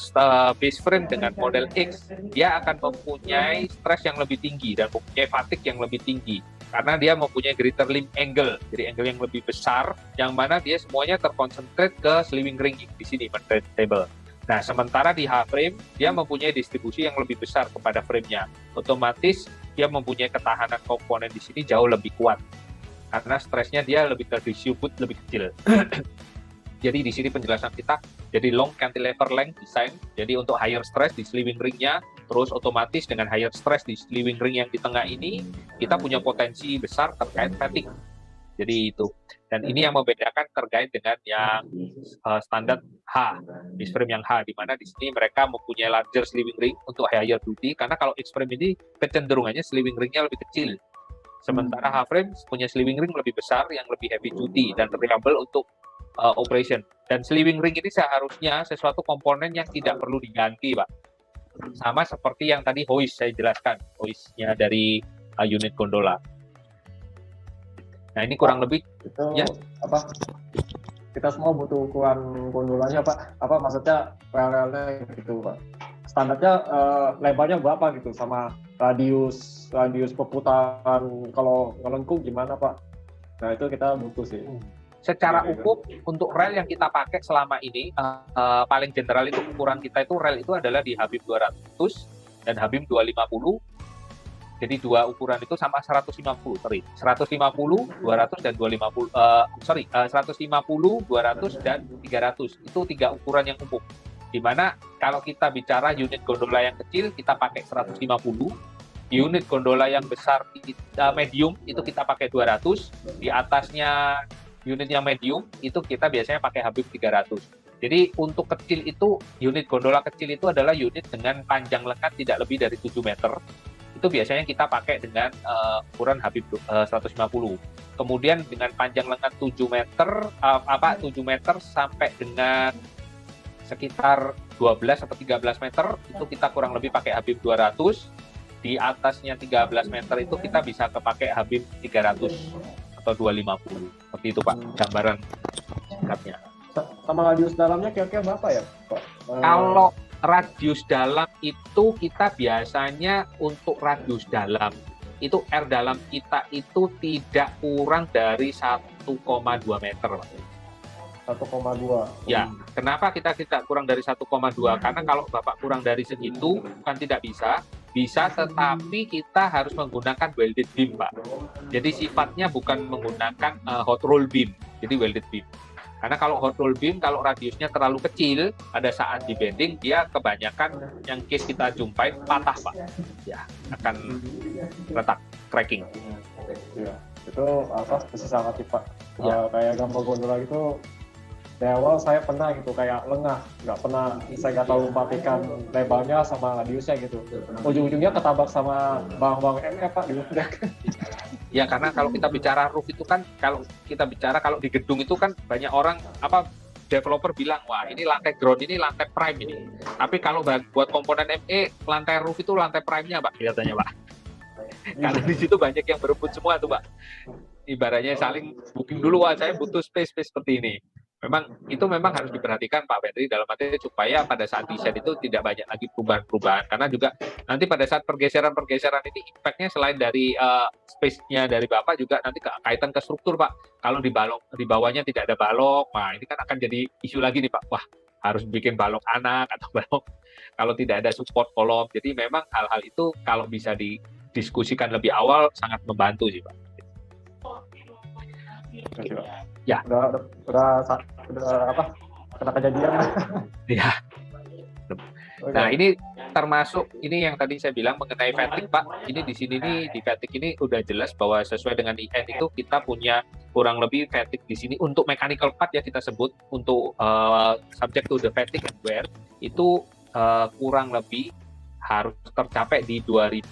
base frame dengan model X, dia akan mempunyai stres yang lebih tinggi dan mempunyai fatigue yang lebih tinggi. Karena dia mempunyai greater limb angle, jadi angle yang lebih besar, yang mana dia semuanya terkonsentrat ke slewing ring di sini, table. Nah, sementara di H-frame, dia mempunyai distribusi yang lebih besar kepada frame-nya. Otomatis, dia mempunyai ketahanan komponen di sini jauh lebih kuat. Karena stresnya dia lebih terdistribut, lebih kecil. Jadi di sini penjelasan kita, jadi long cantilever length design, jadi untuk higher stress di slewing ring-nya, terus otomatis dengan higher stress di slewing ring yang di tengah ini, kita punya potensi besar terkait fatigue. Jadi itu. Dan ini yang membedakan terkait dengan yang standar H, base frame yang H, di mana di sini mereka mempunyai larger slewing ring untuk higher duty, karena kalau X frame ini kecenderungannya slewing ringnya lebih kecil. Sementara H frame punya slewing ring lebih besar yang lebih heavy duty dan reliable untuk operation. Dan slewing ring ini seharusnya sesuatu komponen yang tidak perlu diganti, Pak. Sama seperti yang tadi hoist saya jelaskan, hoistnya dari unit gondola. Nah ini kurang lebih itu ya. Apa? Kita semua butuh ukuran gondolanya Pak. Apa maksudnya rel-relnya gitu Pak. Standarnya lebarnya berapa gitu sama radius perputaran kalau ngelengkung gimana Pak? Nah itu kita butuh sih. Secara umum untuk rel yang kita pakai selama ini paling general itu ukuran kita itu rel itu adalah di Habib 200 dan Habib 250. Jadi 2 ukuran itu sama 150, 150, 200 dan 250. 150, 200 dan 300. Itu 3 ukuran yang umum. Di mana kalau kita bicara unit gondola yang kecil kita pakai 150, unit gondola yang besar medium itu kita pakai 200, di atasnya unit yang medium itu kita biasanya pakai Habib 300. Jadi untuk kecil itu, unit gondola kecil itu adalah unit dengan panjang lengan tidak lebih dari 7 meter. Itu biasanya kita pakai dengan ukuran Habib 150. Kemudian dengan panjang lengan 7 meter, 7 meter sampai dengan sekitar 12 atau 13 meter, itu kita kurang lebih pakai Habib 200. Di atasnya 13 meter itu kita bisa kepakai Habib 300 atau 250. Seperti itu Pak, gambaran singkatnya. Sama radius dalamnya kira-kira berapa ya Pak? Kalau radius dalam itu kita biasanya untuk radius dalam itu R dalam kita itu tidak kurang dari 1 1,2 meter. 1,2. Ya, kenapa kita kurang dari 1,2? Karena kalau Bapak kurang dari segitu, bukan tidak bisa, tetapi kita harus menggunakan welded beam, Pak. Jadi sifatnya bukan menggunakan hot roll beam, jadi welded beam. Karena kalau hot roll beam, kalau radiusnya terlalu kecil, pada saat di bending, dia kebanyakan yang case kita jumpai patah, Pak. Ya, akan retak, cracking. Iya. Itu bisa sangat Pak. Ya. Kayak gambar gondola gitu, dari awal saya pernah gitu kayak lengah, saya nggak tahu memperhatikan lebarnya sama radiusnya gitu. Ujung-ujungnya ketabrak sama bang-bang MF Pak di pundak. Ya, karena kalau kita bicara roof itu kan, kalau di gedung itu kan banyak orang developer bilang, wah ini lantai ground, ini lantai prime ini. Tapi kalau buat komponen ME, lantai roof itu lantai prime-nya, Pak, kelihatannya, Pak. Karena di situ banyak yang berebut semua tuh, Pak. Ibaratnya saling booking dulu, wah saya butuh space seperti ini. Itu memang harus diperhatikan Pak Petri, dalam arti supaya pada saat desain itu tidak banyak lagi perubahan-perubahan, karena juga nanti pada saat pergeseran ini impact-nya selain dari space-nya dari Bapak juga nanti kaitan ke struktur, Pak. Kalau di bawahnya tidak ada balok, nah ini kan akan jadi isu lagi nih Pak. Wah, harus bikin balok anak atau balok kalau tidak ada support kolom. Jadi memang hal-hal itu kalau bisa didiskusikan lebih awal sangat membantu sih Pak. Ya. Udah kena kejadian. Ya. Nah, ini termasuk ini yang tadi saya bilang mengenai fatigue, Pak. Ini di sini nih di fatigue ini udah jelas bahwa sesuai dengan IN itu kita punya kurang lebih fatigue di sini untuk mechanical part ya kita sebut untuk subject to the fatigue and wear itu kurang lebih harus tercapai di 2000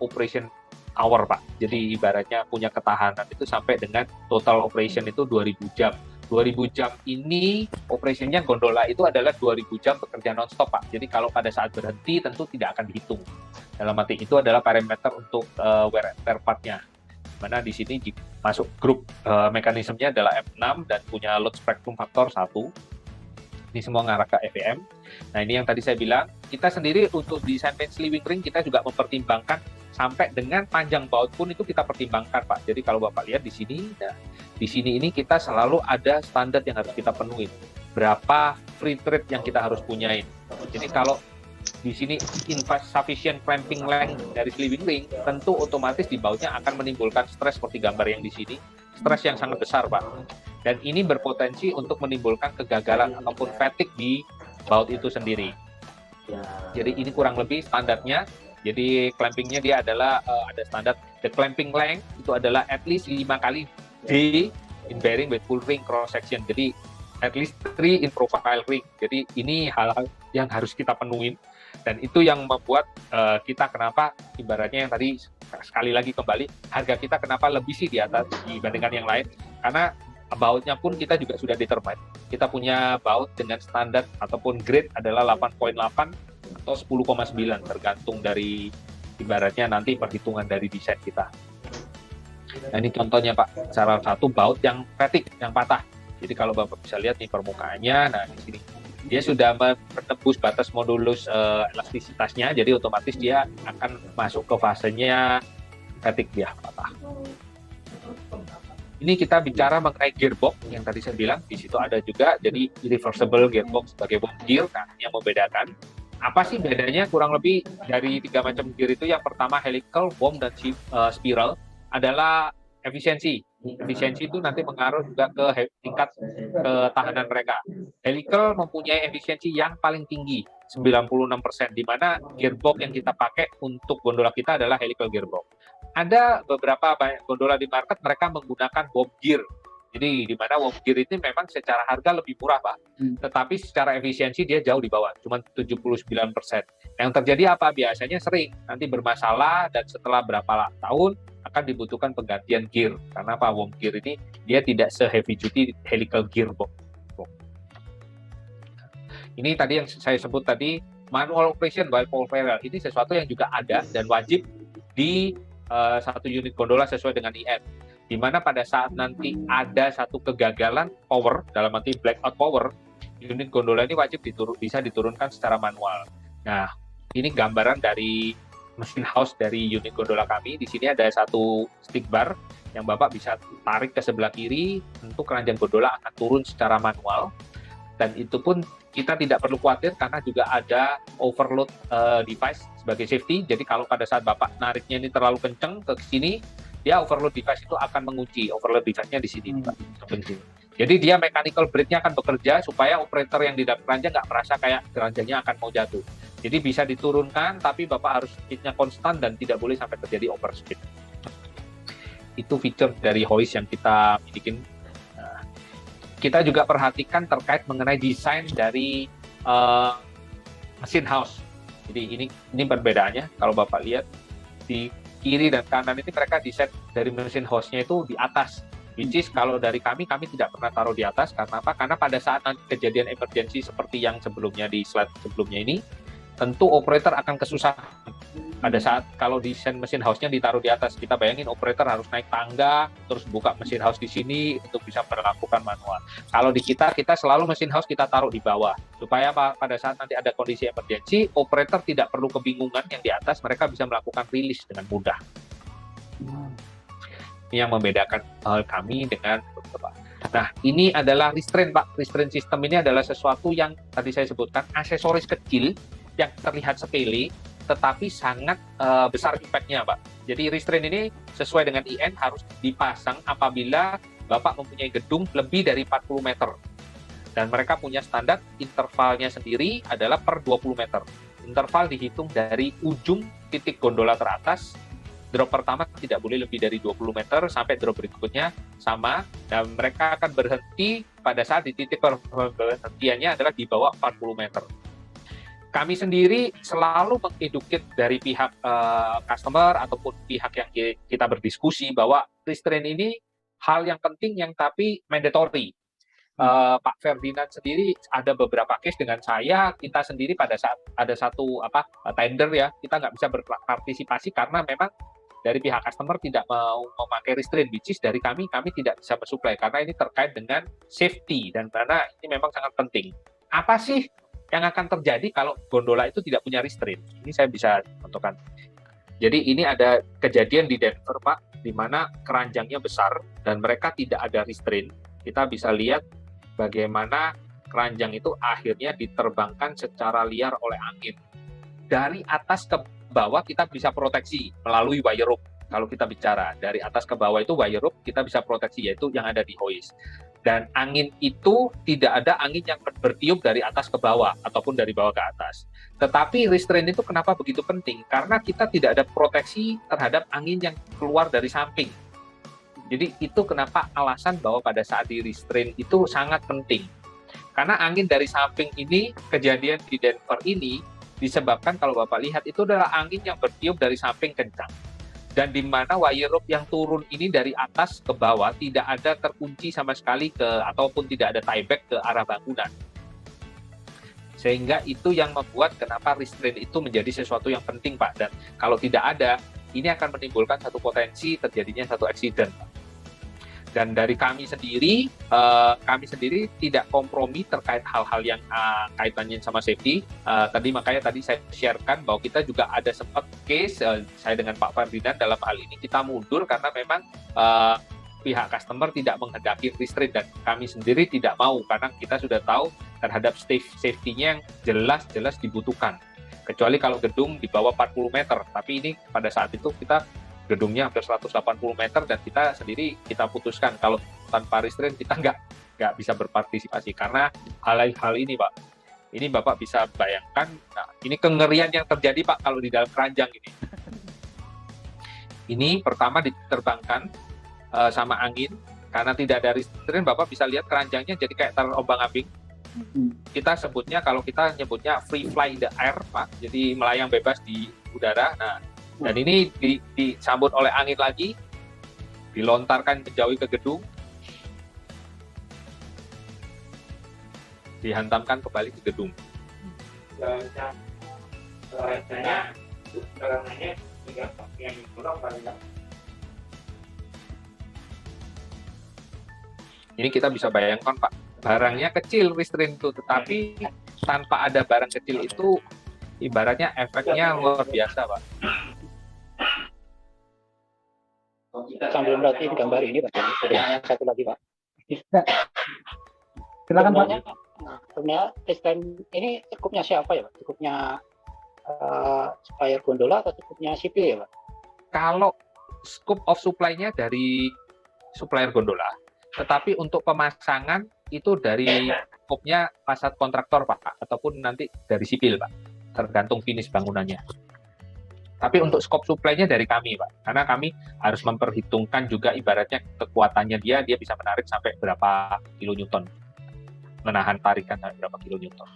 operation hour, Pak. Jadi ibaratnya punya ketahanan itu sampai dengan total operation itu 2000 jam. 2000 jam ini operationnya gondola itu adalah 2000 jam bekerja non-stop, Pak. Jadi kalau pada saat berhenti tentu tidak akan dihitung. Dalam arti itu adalah parameter untuk wear and tear part-nya. Mana di sini masuk grup mekanismenya adalah F6 dan punya load spectrum factor 1. Ini semua ngarah ke FEM. Nah, ini yang tadi saya bilang, kita sendiri untuk desain sleeving ring kita juga mempertimbangkan sampai dengan panjang baut pun itu kita pertimbangkan, Pak. Jadi kalau Bapak lihat di sini, nah, di sini ini kita selalu ada standar yang harus kita penuhi. Berapa free thread yang kita harus punyain. Jadi kalau di sini insufficient clamping length dari sleeving ring, tentu otomatis di bautnya akan menimbulkan stres seperti gambar yang di sini. Stres yang sangat besar, Pak. Dan ini berpotensi untuk menimbulkan kegagalan ataupun fatigue di baut itu sendiri. Jadi ini kurang lebih standarnya. Jadi clampingnya dia adalah ada standar the clamping length itu adalah at least 5 kali D in bearing with full ring cross section. Jadi at least 3 in profile ring. Jadi ini hal-hal yang harus kita penuhin dan itu yang membuat kita kenapa ibaratnya yang tadi sekali lagi kembali harga kita kenapa lebih sih di atas dibandingkan yang lain, karena bautnya pun kita juga sudah determine. Kita punya baut dengan standar ataupun grade adalah 8.8 atau 10,9 tergantung dari ibaratnya nanti perhitungan dari desain kita. Nah, ini contohnya Pak, salah satu baut yang fatigue, yang patah. Jadi kalau Bapak bisa lihat nih permukaannya, nah di sini dia sudah menembus batas modulus elastisitasnya, jadi otomatis dia akan masuk ke fasenya fatigue dia patah. Ini kita bicara mengenai gearbox yang tadi saya bilang, di situ ada juga jadi reversible gearbox sebagai bomb gear. Nah, yang membedakan apa sih bedanya kurang lebih dari 3 macam gear itu? Yang pertama helical, bomb, dan spiral adalah efisiensi. Efisiensi itu nanti mengaruh juga ke tingkat ketahanan mereka. Helical mempunyai efisiensi yang paling tinggi, 96%, di mana gearbox yang kita pakai untuk gondola kita adalah helical gearbox. Ada beberapa banyak gondola di market mereka menggunakan bomb gear. Jadi di mana bomb gear ini memang secara harga lebih murah, Pak. Tetapi secara efisiensi dia jauh di bawah, cuma 79%. Yang terjadi apa? Biasanya sering nanti bermasalah dan setelah berapa tahun akan dibutuhkan penggantian gear. Karena apa? Bomb gear ini dia tidak se-heavy duty helical gearbox. Ini tadi yang saya sebut tadi, manual operation while full barrel. Ini sesuatu yang juga ada dan wajib di satu unit gondola sesuai dengan IN. Di mana pada saat nanti ada satu kegagalan power, dalam arti blackout power, unit gondola ini wajib bisa diturunkan secara manual. Nah, ini gambaran dari mesin house dari unit gondola kami. Di sini ada satu stick bar yang Bapak bisa tarik ke sebelah kiri, tentu keranjang gondola akan turun secara manual, dan itu pun kita tidak perlu khawatir karena juga ada overload device sebagai safety. Jadi kalau pada saat Bapak nariknya ini terlalu kenceng ke sini, dia overload device itu akan mengunci. Overload device-nya di sini, Pak. Jadi dia mechanical brake-nya akan bekerja supaya operator yang di dalam keranjang nggak merasa kayak keranjangnya akan mau jatuh. Jadi bisa diturunkan, tapi Bapak harus speed-nya konstan dan tidak boleh sampai terjadi overspeed. Itu feature dari hoist yang kita miliki. Nah, kita juga perhatikan terkait mengenai desain dari mesin house. Jadi ini perbedaannya. Kalau Bapak lihat di kiri dan kanan ini mereka desain dari mesin house-nya itu di atas. Which is kalau dari kami tidak pernah taruh di atas. Karena apa? Karena pada saat nanti kejadian emergency seperti yang sebelumnya di slide sebelumnya ini, tentu operator akan kesusahan. Pada saat kalau desain mesin house-nya ditaruh di atas, kita bayangin operator harus naik tangga, terus buka mesin house di sini untuk bisa melakukan manual. Kalau di kita selalu mesin house kita taruh di bawah, supaya pada saat nanti ada kondisi emergency, operator tidak perlu kebingungan yang di atas, mereka bisa melakukan rilis dengan mudah. Ini yang membedakan kami dengan beberapa. Nah, ini adalah restraint, Pak. Restraint system ini adalah sesuatu yang tadi saya sebutkan, aksesoris kecil yang terlihat sepele, tetapi sangat besar impact-nya, Pak. Jadi restraint ini sesuai dengan IN harus dipasang apabila Bapak mempunyai gedung lebih dari 40 meter. Dan mereka punya standar intervalnya sendiri adalah per 20 meter. Interval dihitung dari ujung titik gondola teratas. Drop pertama tidak boleh lebih dari 20 meter sampai drop berikutnya sama. Dan mereka akan berhenti pada saat di titik perhentiannya adalah di bawah 40 meter. Kami sendiri selalu mengedukate dari pihak customer ataupun pihak yang kita berdiskusi bahwa restraint ini hal yang penting yang tapi mandatory. Pak Ferdinand sendiri ada beberapa case dengan saya, kita sendiri pada saat ada satu tender ya, kita nggak bisa berpartisipasi karena memang dari pihak customer tidak mau memakai restraint, which is dari kami tidak bisa mensuplai karena ini terkait dengan safety dan karena ini memang sangat penting. Apa sih yang akan terjadi kalau gondola itu tidak punya restraint? Ini saya bisa contohkan. Jadi ini ada kejadian di Denver, Pak, di mana keranjangnya besar dan mereka tidak ada restraint. Kita bisa lihat bagaimana keranjang itu akhirnya diterbangkan secara liar oleh angin. Dari atas ke bawah kita bisa proteksi melalui wire rope. Kalau kita bicara dari atas ke bawah itu wire rope kita bisa proteksi, yaitu yang ada di hoist. Dan angin itu tidak ada angin yang bertiup dari atas ke bawah ataupun dari bawah ke atas. Tetapi restraint itu kenapa begitu penting? Karena kita tidak ada proteksi terhadap angin yang keluar dari samping. Jadi itu kenapa alasan bahwa pada saat di restraint itu sangat penting. Karena angin dari samping ini, kejadian di Denver ini disebabkan kalau Bapak lihat itu adalah angin yang bertiup dari samping kencang. Dan di mana wire rope yang turun ini dari atas ke bawah tidak ada terkunci sama sekali ataupun tidak ada tieback ke arah bangunan. Sehingga itu yang membuat kenapa restraint itu menjadi sesuatu yang penting, Pak. Dan kalau tidak ada, ini akan menimbulkan satu potensi terjadinya satu accident. Dan dari kami sendiri tidak kompromi terkait hal-hal yang kaitannya sama safety. Makanya tadi saya sharekan bahwa kita juga ada sempat case saya dengan Pak Ferdinand dalam hal ini kita mundur karena memang pihak customer tidak menghendaki restraint dan kami sendiri tidak mau karena kita sudah tahu terhadap safety-nya yang jelas-jelas dibutuhkan. Kecuali kalau gedung di bawah 40 meter, tapi ini pada saat itu kita gedungnya hampir 180 meter dan kita sendiri kita putuskan kalau tanpa restraint kita nggak bisa berpartisipasi karena hal ini, Pak. Ini Bapak bisa bayangkan, nah, ini kengerian yang terjadi, Pak, kalau di dalam keranjang ini. Ini pertama diterbangkan sama angin karena tidak ada restraint, Bapak bisa lihat keranjangnya jadi kayak terombang-ambing. Kita sebutnya, kalau kita nyebutnya free fly in the air, Pak, jadi melayang bebas di udara. Nah, dan ini disambut oleh angin lagi, dilontarkan menjauhi ke gedung, dihantamkan kembali ke gedung. Ini kita bisa bayangkan, Pak, barangnya kecil restraint itu, tetapi tanpa ada barang kecil itu, ibaratnya efeknya luar biasa, Pak. sambil merhatiin gambar ini Pak. Kemudian satu lagi Pak. Ya. Silakan Pak. Sebenarnya STM ini cukupnya siapa ya Pak? Cukupnya supplier gondola atau cukupnya sipil ya Pak? Kalau scope of supply-nya dari supplier gondola, tetapi untuk pemasangan itu dari scope-nya fasad kontraktor Pak, ataupun nanti dari sipil Pak, tergantung finish bangunannya. Tapi untuk scope supply-nya dari kami Pak, karena kami harus memperhitungkan juga ibaratnya kekuatannya dia bisa menarik sampai berapa kilonewton, menahan tarikan sampai berapa kilonewton.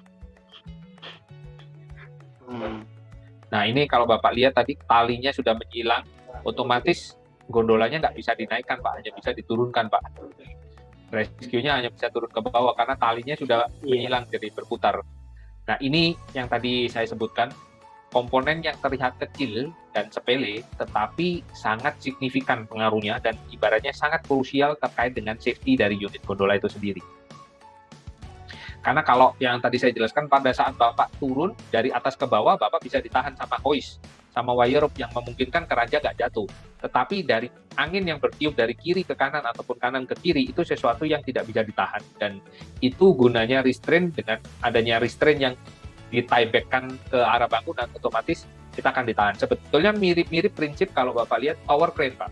Nah ini kalau Bapak lihat tadi talinya sudah menyilang, otomatis gondolanya nggak bisa dinaikkan Pak, hanya bisa diturunkan Pak. Rescue-nya hanya bisa turun ke bawah karena talinya sudah menyilang, jadi berputar. Nah ini yang tadi saya sebutkan, komponen yang terlihat kecil dan sepele, tetapi sangat signifikan pengaruhnya dan ibaratnya sangat krusial terkait dengan safety dari unit gondola itu sendiri. Karena kalau yang tadi saya jelaskan, pada saat Bapak turun dari atas ke bawah, Bapak bisa ditahan sama hoist, sama wire rope yang memungkinkan keranjang nggak jatuh. Tetapi dari angin yang bertiup dari kiri ke kanan ataupun kanan ke kiri, itu sesuatu yang tidak bisa ditahan. Dan itu gunanya restraint, dengan adanya restraint yang di-tie-back-kan ke arah bangunan, otomatis kita akan ditahan. Sebetulnya mirip-mirip prinsip kalau Bapak lihat tower crane, Pak.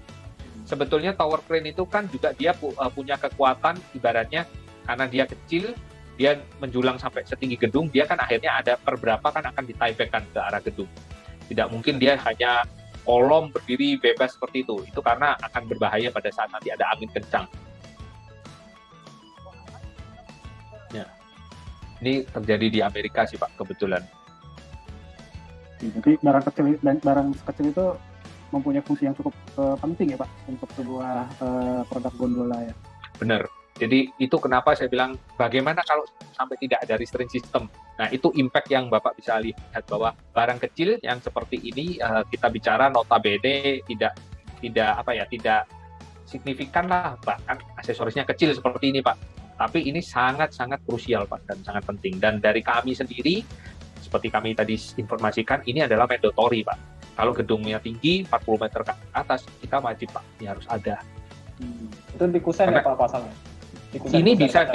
Sebetulnya tower crane itu kan juga dia punya kekuatan, ibaratnya karena dia kecil, dia menjulang sampai setinggi gedung, dia kan akhirnya ada perberapa kan akan di-tie-back-kan ke arah gedung. Tidak mungkin dia hanya kolom berdiri bebas seperti itu. Itu karena akan berbahaya pada saat nanti ada angin kencang. Ya. Ini terjadi di Amerika sih Pak, kebetulan. Jadi barang kecil itu mempunyai fungsi yang cukup penting ya Pak untuk sebuah produk gondola ya. Benar. Jadi itu kenapa saya bilang bagaimana kalau sampai tidak ada restraint system. Nah itu impact yang Bapak bisa lihat bahwa barang kecil yang seperti ini kita bicara notabene tidak signifikan lah, bahkan aksesorisnya kecil seperti ini Pak. Tapi ini sangat-sangat krusial Pak dan sangat penting. Dan dari kami sendiri, seperti kami tadi informasikan, ini adalah mandatory Pak. Kalau gedungnya tinggi 40 meter ke atas, kita wajib Pak, ini harus ada. Itu di kusen ya Pak pasangnya? Ini bisa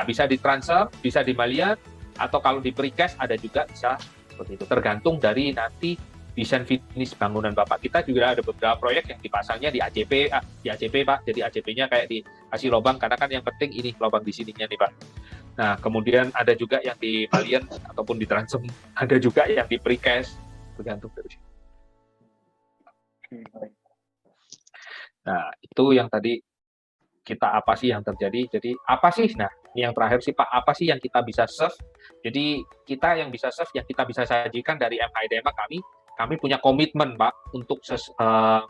bisa ditransfer, bisa di Malian, atau kalau di precast ada juga bisa seperti itu. Tergantung dari nanti desain finish bangunan Bapak. Kita juga ada beberapa proyek yang dipasangnya di ACP Pak. Jadi ACP-nya kayak dikasih lubang, karena kan yang penting ini lubang di sininya nih Pak. Nah kemudian ada juga yang di Malian ataupun di transom, ada juga yang di precast, tergantung dari sini. Nah itu yang tadi kita apa sih yang terjadi, jadi apa sih, nah ini yang terakhir sih Pak, apa sih yang kita bisa serve. Jadi kita yang bisa serve, yang kita bisa sajikan dari MHI kami punya komitmen Pak untuk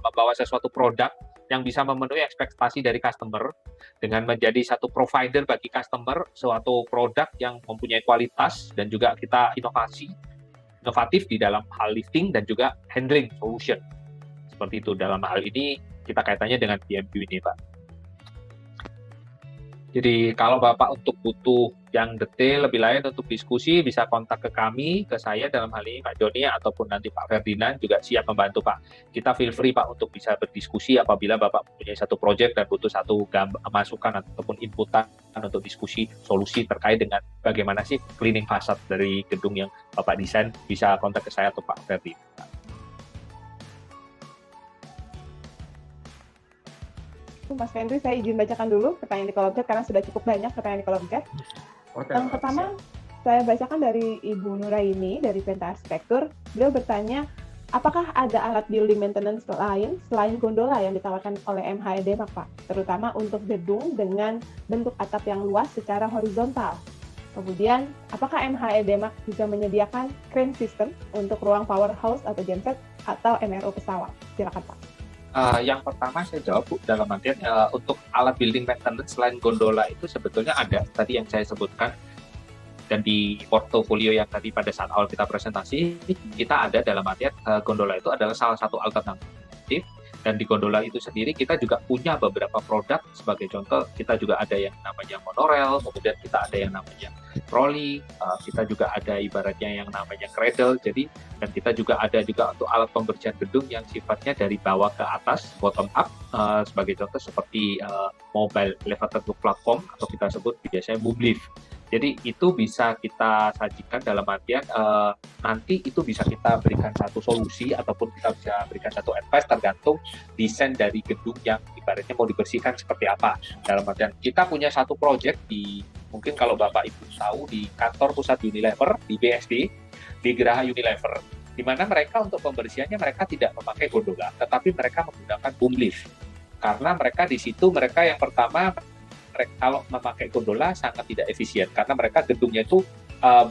membawa sesuatu produk yang bisa memenuhi ekspektasi dari customer dengan menjadi satu provider bagi customer, suatu produk yang mempunyai kualitas dan juga kita inovatif di dalam hal lifting dan juga handling solution. Seperti itu, dalam hal ini kita kaitannya dengan PMQ ini Pak. Jadi kalau Bapak untuk butuh yang detail lebih lanjut untuk diskusi, bisa kontak ke kami, ke saya dalam hal ini Pak Joni ataupun nanti Pak Ferdinand juga siap membantu Pak. Kita feel free Pak untuk bisa berdiskusi apabila Bapak mempunyai satu proyek dan butuh satu masukan ataupun inputan untuk diskusi solusi terkait dengan bagaimana sih cleaning fasad dari gedung yang Bapak desain, bisa kontak ke saya atau Pak Ferdinand. Mas Henry, saya izin bacakan dulu pertanyaan di kolom chat karena sudah cukup banyak pertanyaan di kolom chat. Yang pertama, saya bacakan dari Ibu Nuraini dari Penta Arsitektur. Beliau bertanya, apakah ada alat building maintenance lain selain gondola yang ditawarkan oleh MHI Demak, Pak? Terutama untuk gedung dengan bentuk atap yang luas secara horizontal. Kemudian, apakah MHI Demak juga menyediakan crane system untuk ruang powerhouse atau genset atau MRO pesawat? Silakan Pak. Yang pertama saya jawab Bu, dalam artian untuk alat building maintenance selain gondola itu sebetulnya ada tadi yang saya sebutkan, dan di portofolio yang tadi pada saat awal kita presentasi kita ada dalam artian gondola itu adalah salah satu alternatif, dan di gondola itu sendiri kita juga punya beberapa produk. Sebagai contoh kita juga ada yang namanya monorail, kemudian kita ada yang namanya troli, kita juga ada ibaratnya yang namanya cradle, jadi dan kita juga ada juga untuk alat pembersihan gedung yang sifatnya dari bawah ke atas, bottom up, sebagai contoh seperti mobile elevator platform atau kita sebut biasanya boom lift. Jadi itu bisa kita sajikan dalam artian nanti itu bisa kita berikan satu solusi ataupun kita bisa berikan satu advice tergantung desain dari gedung yang ibaratnya mau dibersihkan seperti apa. Dalam artian kita punya satu project di mungkin kalau Bapak Ibu tahu di kantor pusat Unilever di BSD di Geraha Unilever, di mana mereka untuk pembersihannya mereka tidak memakai gondola, tetapi mereka menggunakan boom lift. Karena mereka di situ mereka yang pertama kalau memakai gondola sangat tidak efisien karena mereka gedungnya itu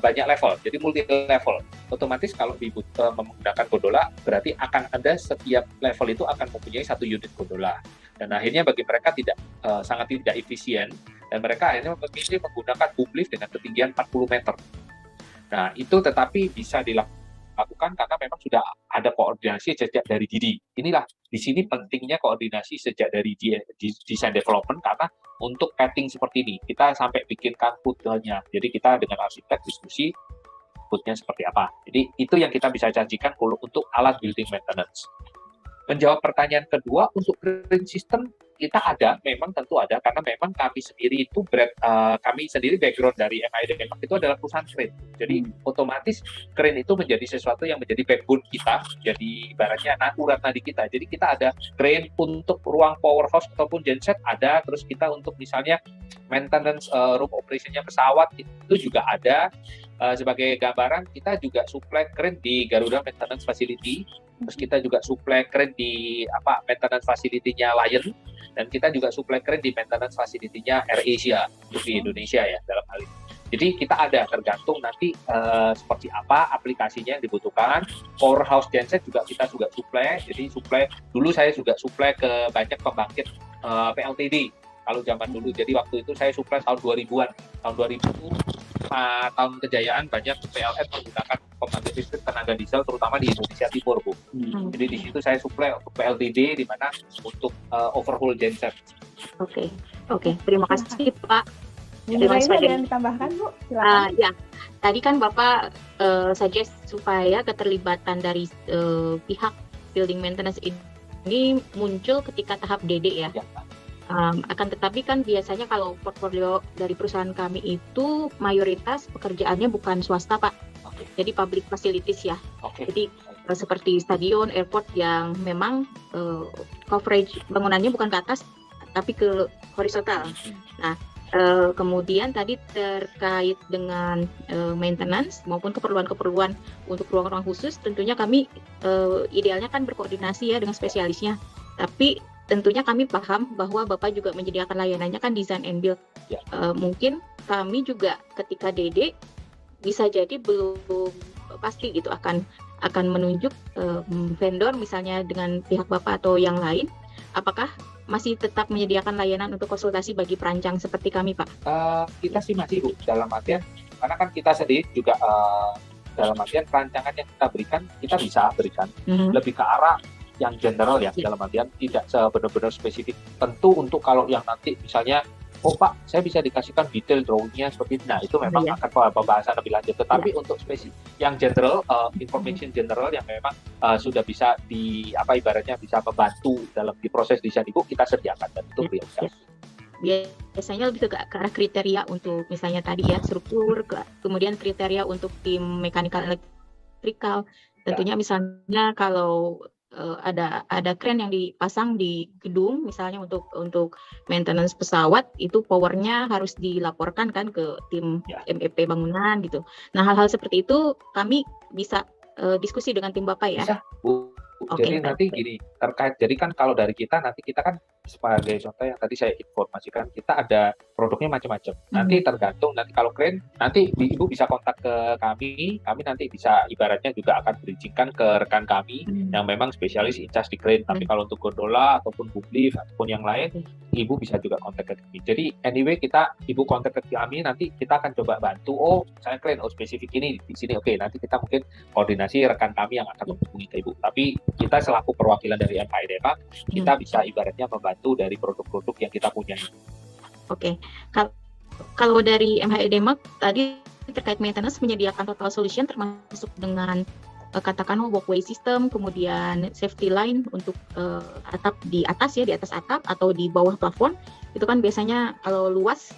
banyak level, jadi multi level. Otomatis kalau menggunakan gondola berarti akan ada setiap level itu akan mempunyai satu unit gondola dan akhirnya bagi mereka sangat tidak efisien dan mereka akhirnya memilih menggunakan boom lift dengan ketinggian 40 meter. Nah itu tetapi bisa dilakukan karena memang sudah ada koordinasi sejak dari dini. Inilah di sini pentingnya koordinasi sejak dari design development karena untuk padding seperti ini kita sampai bikinkan footnya. Jadi kita dengan arsitek diskusi footnya seperti apa. Jadi itu yang kita bisa janjikan untuk alat building maintenance. Menjawab pertanyaan kedua, untuk crane system kita ada, memang tentu ada, karena memang kami sendiri itu kami sendiri background dari MHI Demak itu adalah perusahaan crane. Jadi otomatis crane itu menjadi sesuatu yang menjadi backbone kita, jadi ibaratnya urat nadi kita. Jadi kita ada crane untuk ruang powerhouse ataupun genset ada, terus kita untuk misalnya maintenance room operation-nya pesawat itu juga ada. Sebagai gambaran kita juga supply crane di Garuda Maintenance Facility, terus kita juga supply crane di maintenance facility-nya Lion, dan kita juga supply crane di maintenance facility-nya AirAsia untuk di Indonesia ya dalam hal ini. Jadi kita ada tergantung nanti seperti apa aplikasinya yang dibutuhkan. Powerhouse genset juga kita juga supply. Jadi supply dulu saya juga supply ke banyak pembangkit PLTD kalau zaman dulu. Jadi waktu itu saya supply tahun 2000-an. Tahun 2000 itu tahun kejayaan banyak PLN menggunakan pembangkit listrik tenaga diesel terutama di Indonesia Timur, Bu. Jadi di situ saya supply untuk PLTD di mana untuk overhaul genset. Oke. Terima kasih Pak. Terima kasih. Ada yang ditambahkan, Bu? Silakan. Ya, tadi kan Bapak suggest supaya keterlibatan dari pihak building maintenance ini muncul ketika tahap DD ya. Akan tetapi kan biasanya kalau portfolio dari perusahaan kami itu mayoritas pekerjaannya bukan swasta Pak, jadi public facilities ya. Jadi seperti stadion, airport yang memang coverage bangunannya bukan ke atas tapi ke horizontal. Nah kemudian tadi terkait dengan maintenance maupun keperluan-keperluan untuk ruang-ruang khusus, tentunya kami idealnya kan berkoordinasi ya dengan spesialisnya. Tapi tentunya kami paham bahwa Bapak juga menyediakan layanannya kan design and build. Mungkin kami juga ketika DD bisa jadi belum pasti gitu akan menunjuk vendor misalnya dengan pihak Bapak atau yang lain. Apakah masih tetap menyediakan layanan untuk konsultasi bagi perancang seperti kami, Pak? Kita sih masih, Bu, dalam artian karena kan kita sendiri juga dalam artian perancangan yang kita berikan kita bisa berikan lebih ke arah yang general ya, dalam artian tidak benar-benar spesifik. Tentu untuk kalau yang nanti misalnya, Pak, saya bisa dikasihkan detail drawing-nya seperti ini. Nah, itu memang akan pembahasan lebih lanjut. Tetapi untuk spesifik yang general, information general yang memang sudah bisa ibaratnya bisa membantu dalam di proses desain Ibu, kita sediakan dan itu prioritas. Biasanya lebih ke arah kriteria untuk misalnya tadi ya struktur, kemudian kriteria untuk tim mechanical electrical. Tentunya misalnya kalau ada crane yang dipasang di gedung misalnya untuk maintenance pesawat, itu powernya harus dilaporkan kan ke tim MEP bangunan gitu. Nah hal-hal seperti itu kami bisa diskusi dengan tim Bapak ya. Bisa, Bu. Jadi nanti gini terkait, jadi kan kalau dari kita nanti kita kan sebagai contoh yang tadi saya informasikan, kita ada produknya macam-macam. Nanti tergantung nanti kalau crane nanti Ibu bisa kontak ke kami nanti bisa ibaratnya juga akan berizinkan ke rekan kami yang memang spesialis in charge di crane. Tapi kalau untuk gondola ataupun boom lift ataupun yang lain, Ibu bisa juga kontak ke kami. Jadi anyway Ibu kontak ke kami, nanti kita akan coba bantu. Oh saya crane, spesifik ini di sini. Oke, nanti kita mungkin koordinasi rekan kami yang akan menghubungi ke Ibu. Tapi kita selaku perwakilan dari MHI Demak, kita bisa ibaratnya membantu dari produk-produk yang kita punya. Oke. Kalau dari MHI Demak tadi terkait maintenance menyediakan total solution termasuk dengan katakanlah walkway system, kemudian safety line untuk atap di atas ya, di atas atap atau di bawah plafon. Itu kan biasanya kalau luas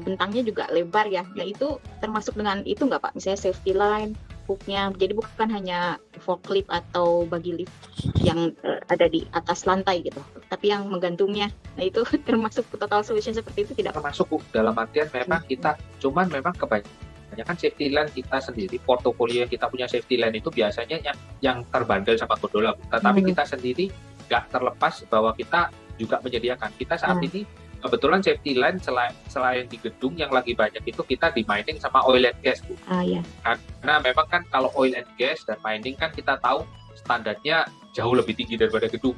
bentangnya juga lebar ya. Nah itu termasuk dengan itu nggak Pak? Misalnya safety line, hooknya, jadi bukan hanya forklift atau bagi lift yang ada di atas lantai gitu, tapi yang menggantungnya. Nah itu termasuk total solution seperti itu tidak? Termasuk Bu, dalam artian memang kita, cuman memang kebanyakan safety line kita sendiri, portofolio yang kita punya safety line itu biasanya yang terbandel sama gondola, tetapi kita sendiri nggak terlepas bahwa kita juga menyediakan. Kita saat ini kebetulan safety line selain di gedung yang lagi banyak itu kita di mining sama oil and gas Bu. Iya. Karena memang kan kalau oil and gas dan mining kan kita tahu standarnya jauh lebih tinggi daripada gedung.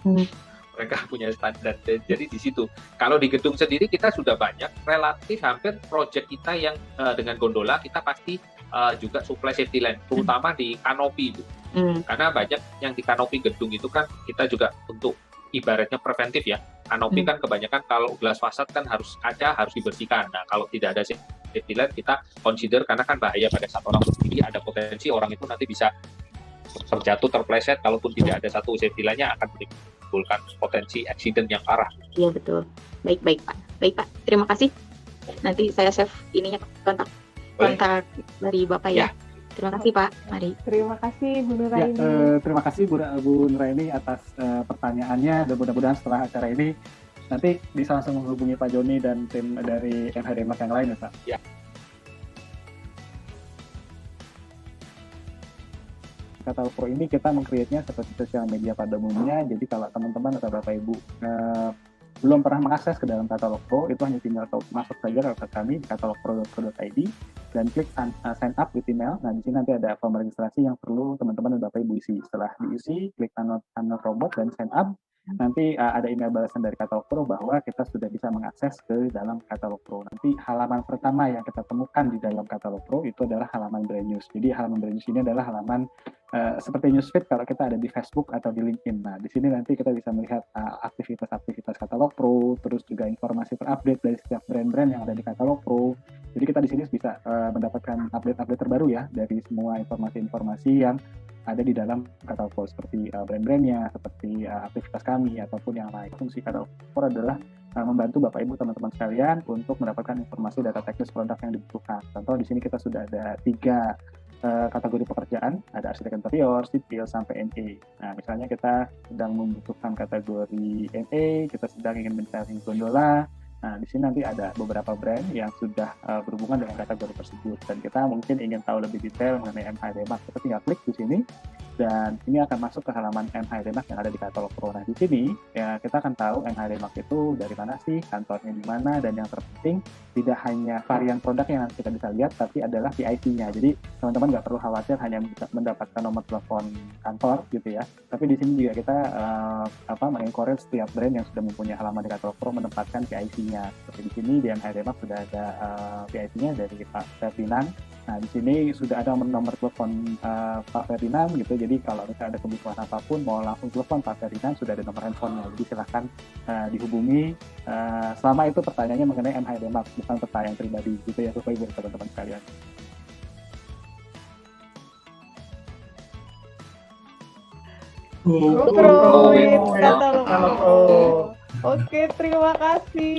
Mereka punya standar, jadi di situ. Kalau di gedung sendiri kita sudah banyak, relatif hampir project kita yang dengan gondola kita pasti juga supply safety line, terutama di kanopi Bu. Karena banyak yang di kanopi gedung itu kan kita juga untuk ibaratnya preventif ya. Kanopi kan kebanyakan kalau gelas fasad kan harus dibersihkan. Nah kalau tidak ada safety line kita consider karena kan bahaya pada saat orang berdiri, ada potensi orang itu nanti bisa terjatuh, terpleset, kalaupun tidak ada satu safety line-nya akan menimbulkan potensi accident yang parah. Iya betul. Baik Pak. Baik Pak, terima kasih. Nanti saya save ininya kontak dari Bapak ya. Terima kasih Pak. Mari. Terima kasih Bu Nuraini. Terima kasih Bu Nuraini atas pertanyaannya, dan mudah-mudahan setelah acara ini nanti bisa langsung menghubungi Pak Joni dan tim dari MHI Demak yang lain ya Pak. Ya. Katalog Pro ini kita meng-create-nya seperti sosial media pada umumnya, jadi kalau teman-teman atau Bapak Ibu belum pernah mengakses ke dalam Katalog Pro, itu hanya tinggal masuk saja ke website kami di katalogpro.co.id dan klik sign up with email. Nah, di sini nanti ada form registrasi yang perlu teman-teman dan Bapak Ibu isi. Setelah diisi, klik unlock robot dan sign up. Nanti ada email balasan dari Katalog Pro bahwa kita sudah bisa mengakses ke dalam Katalog Pro. Nanti halaman pertama yang kita temukan di dalam Katalog Pro itu adalah halaman brand news. Jadi halaman brand news ini adalah halaman seperti newsfeed kalau kita ada di Facebook atau di LinkedIn. Nah, di sini nanti kita bisa melihat aktivitas-aktivitas Katalog Pro, terus juga informasi terupdate dari setiap brand-brand yang ada di Katalog Pro. Jadi kita di sini bisa mendapatkan update-update terbaru ya dari semua informasi-informasi yang ada di dalam Katalog Pro, seperti brand-brandnya, seperti aktivitas kami ataupun yang lain. Fungsi Katalog Pro adalah membantu Bapak Ibu teman-teman sekalian untuk mendapatkan informasi data teknis produk yang dibutuhkan. Contoh di sini kita sudah ada 3 kategori pekerjaan, ada arsitek interior, sipil, sampai NE. Nah, misalnya kita sedang membutuhkan kategori NE, kita sedang ingin mencari gondola. Nah, di sini nanti ada beberapa brand yang sudah berhubungan dengan kategori tersebut, dan kita mungkin ingin tahu lebih detail mengenai MHI Demak. Kita tinggal klik di sini, dan ini akan masuk ke halaman MHI Demak yang ada di Katalog Pro. Nah, di sini ya kita akan tahu MHI Demak itu dari mana sih, kantornya di mana, dan yang terpenting tidak hanya varian produk yang nanti kita bisa lihat, tapi adalah PIC-nya. Jadi teman-teman nggak perlu khawatir hanya mendapatkan nomor telepon kantor gitu ya. Tapi di sini juga kita mengencourage setiap brand yang sudah mempunyai halaman di Katalog Pro menempatkan PIC-nya. Seperti di sini di MHI Demak sudah ada PIC-nya dari Pak Ferdinand. Nah, di sini sudah ada nomor telepon Pak Ferdinand gitu. Jadi kalau misalnya ada kebutuhan apapun, mau langsung telepon Pak Ferdinand, sudah ada nomor handphonenya. Jadi silahkan dihubungi. Selama itu pertanyaannya mengenai MHI Demak, bukan pertanyaan pribadi gitu ya, Bapak Ibu teman-teman sekalian. Oke, terima kasih.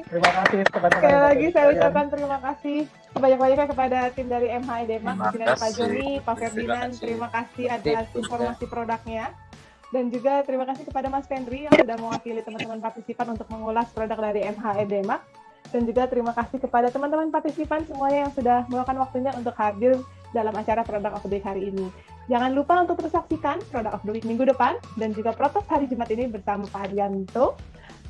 Terima kasih teman-teman. Sekali lagi saya ucapkan terima kasih sebanyak-banyaknya kepada tim dari MHI Demak, di sini ada Pak Joni, Pak Ferdinand. Terima kasih atas informasi produknya. Dan juga terima kasih kepada Mas Fendri yang sudah mewakili teman-teman partisipan untuk mengulas produk dari MHI Demak. Dan juga terima kasih kepada teman-teman partisipan semuanya yang sudah meluangkan waktunya untuk hadir dalam acara Product of the Week hari ini. Jangan lupa untuk terus saksikan Product of the Week minggu depan dan juga Protos hari Jumat ini bersama Pak Haryanto.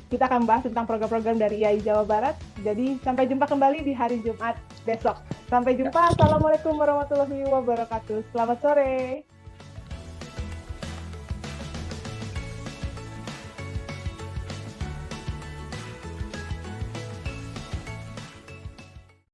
Kita akan bahas tentang program-program dari IAI Jawa Barat. Jadi sampai jumpa kembali di hari Jumat besok. Sampai jumpa. Assalamualaikum warahmatullahi wabarakatuh. Selamat sore.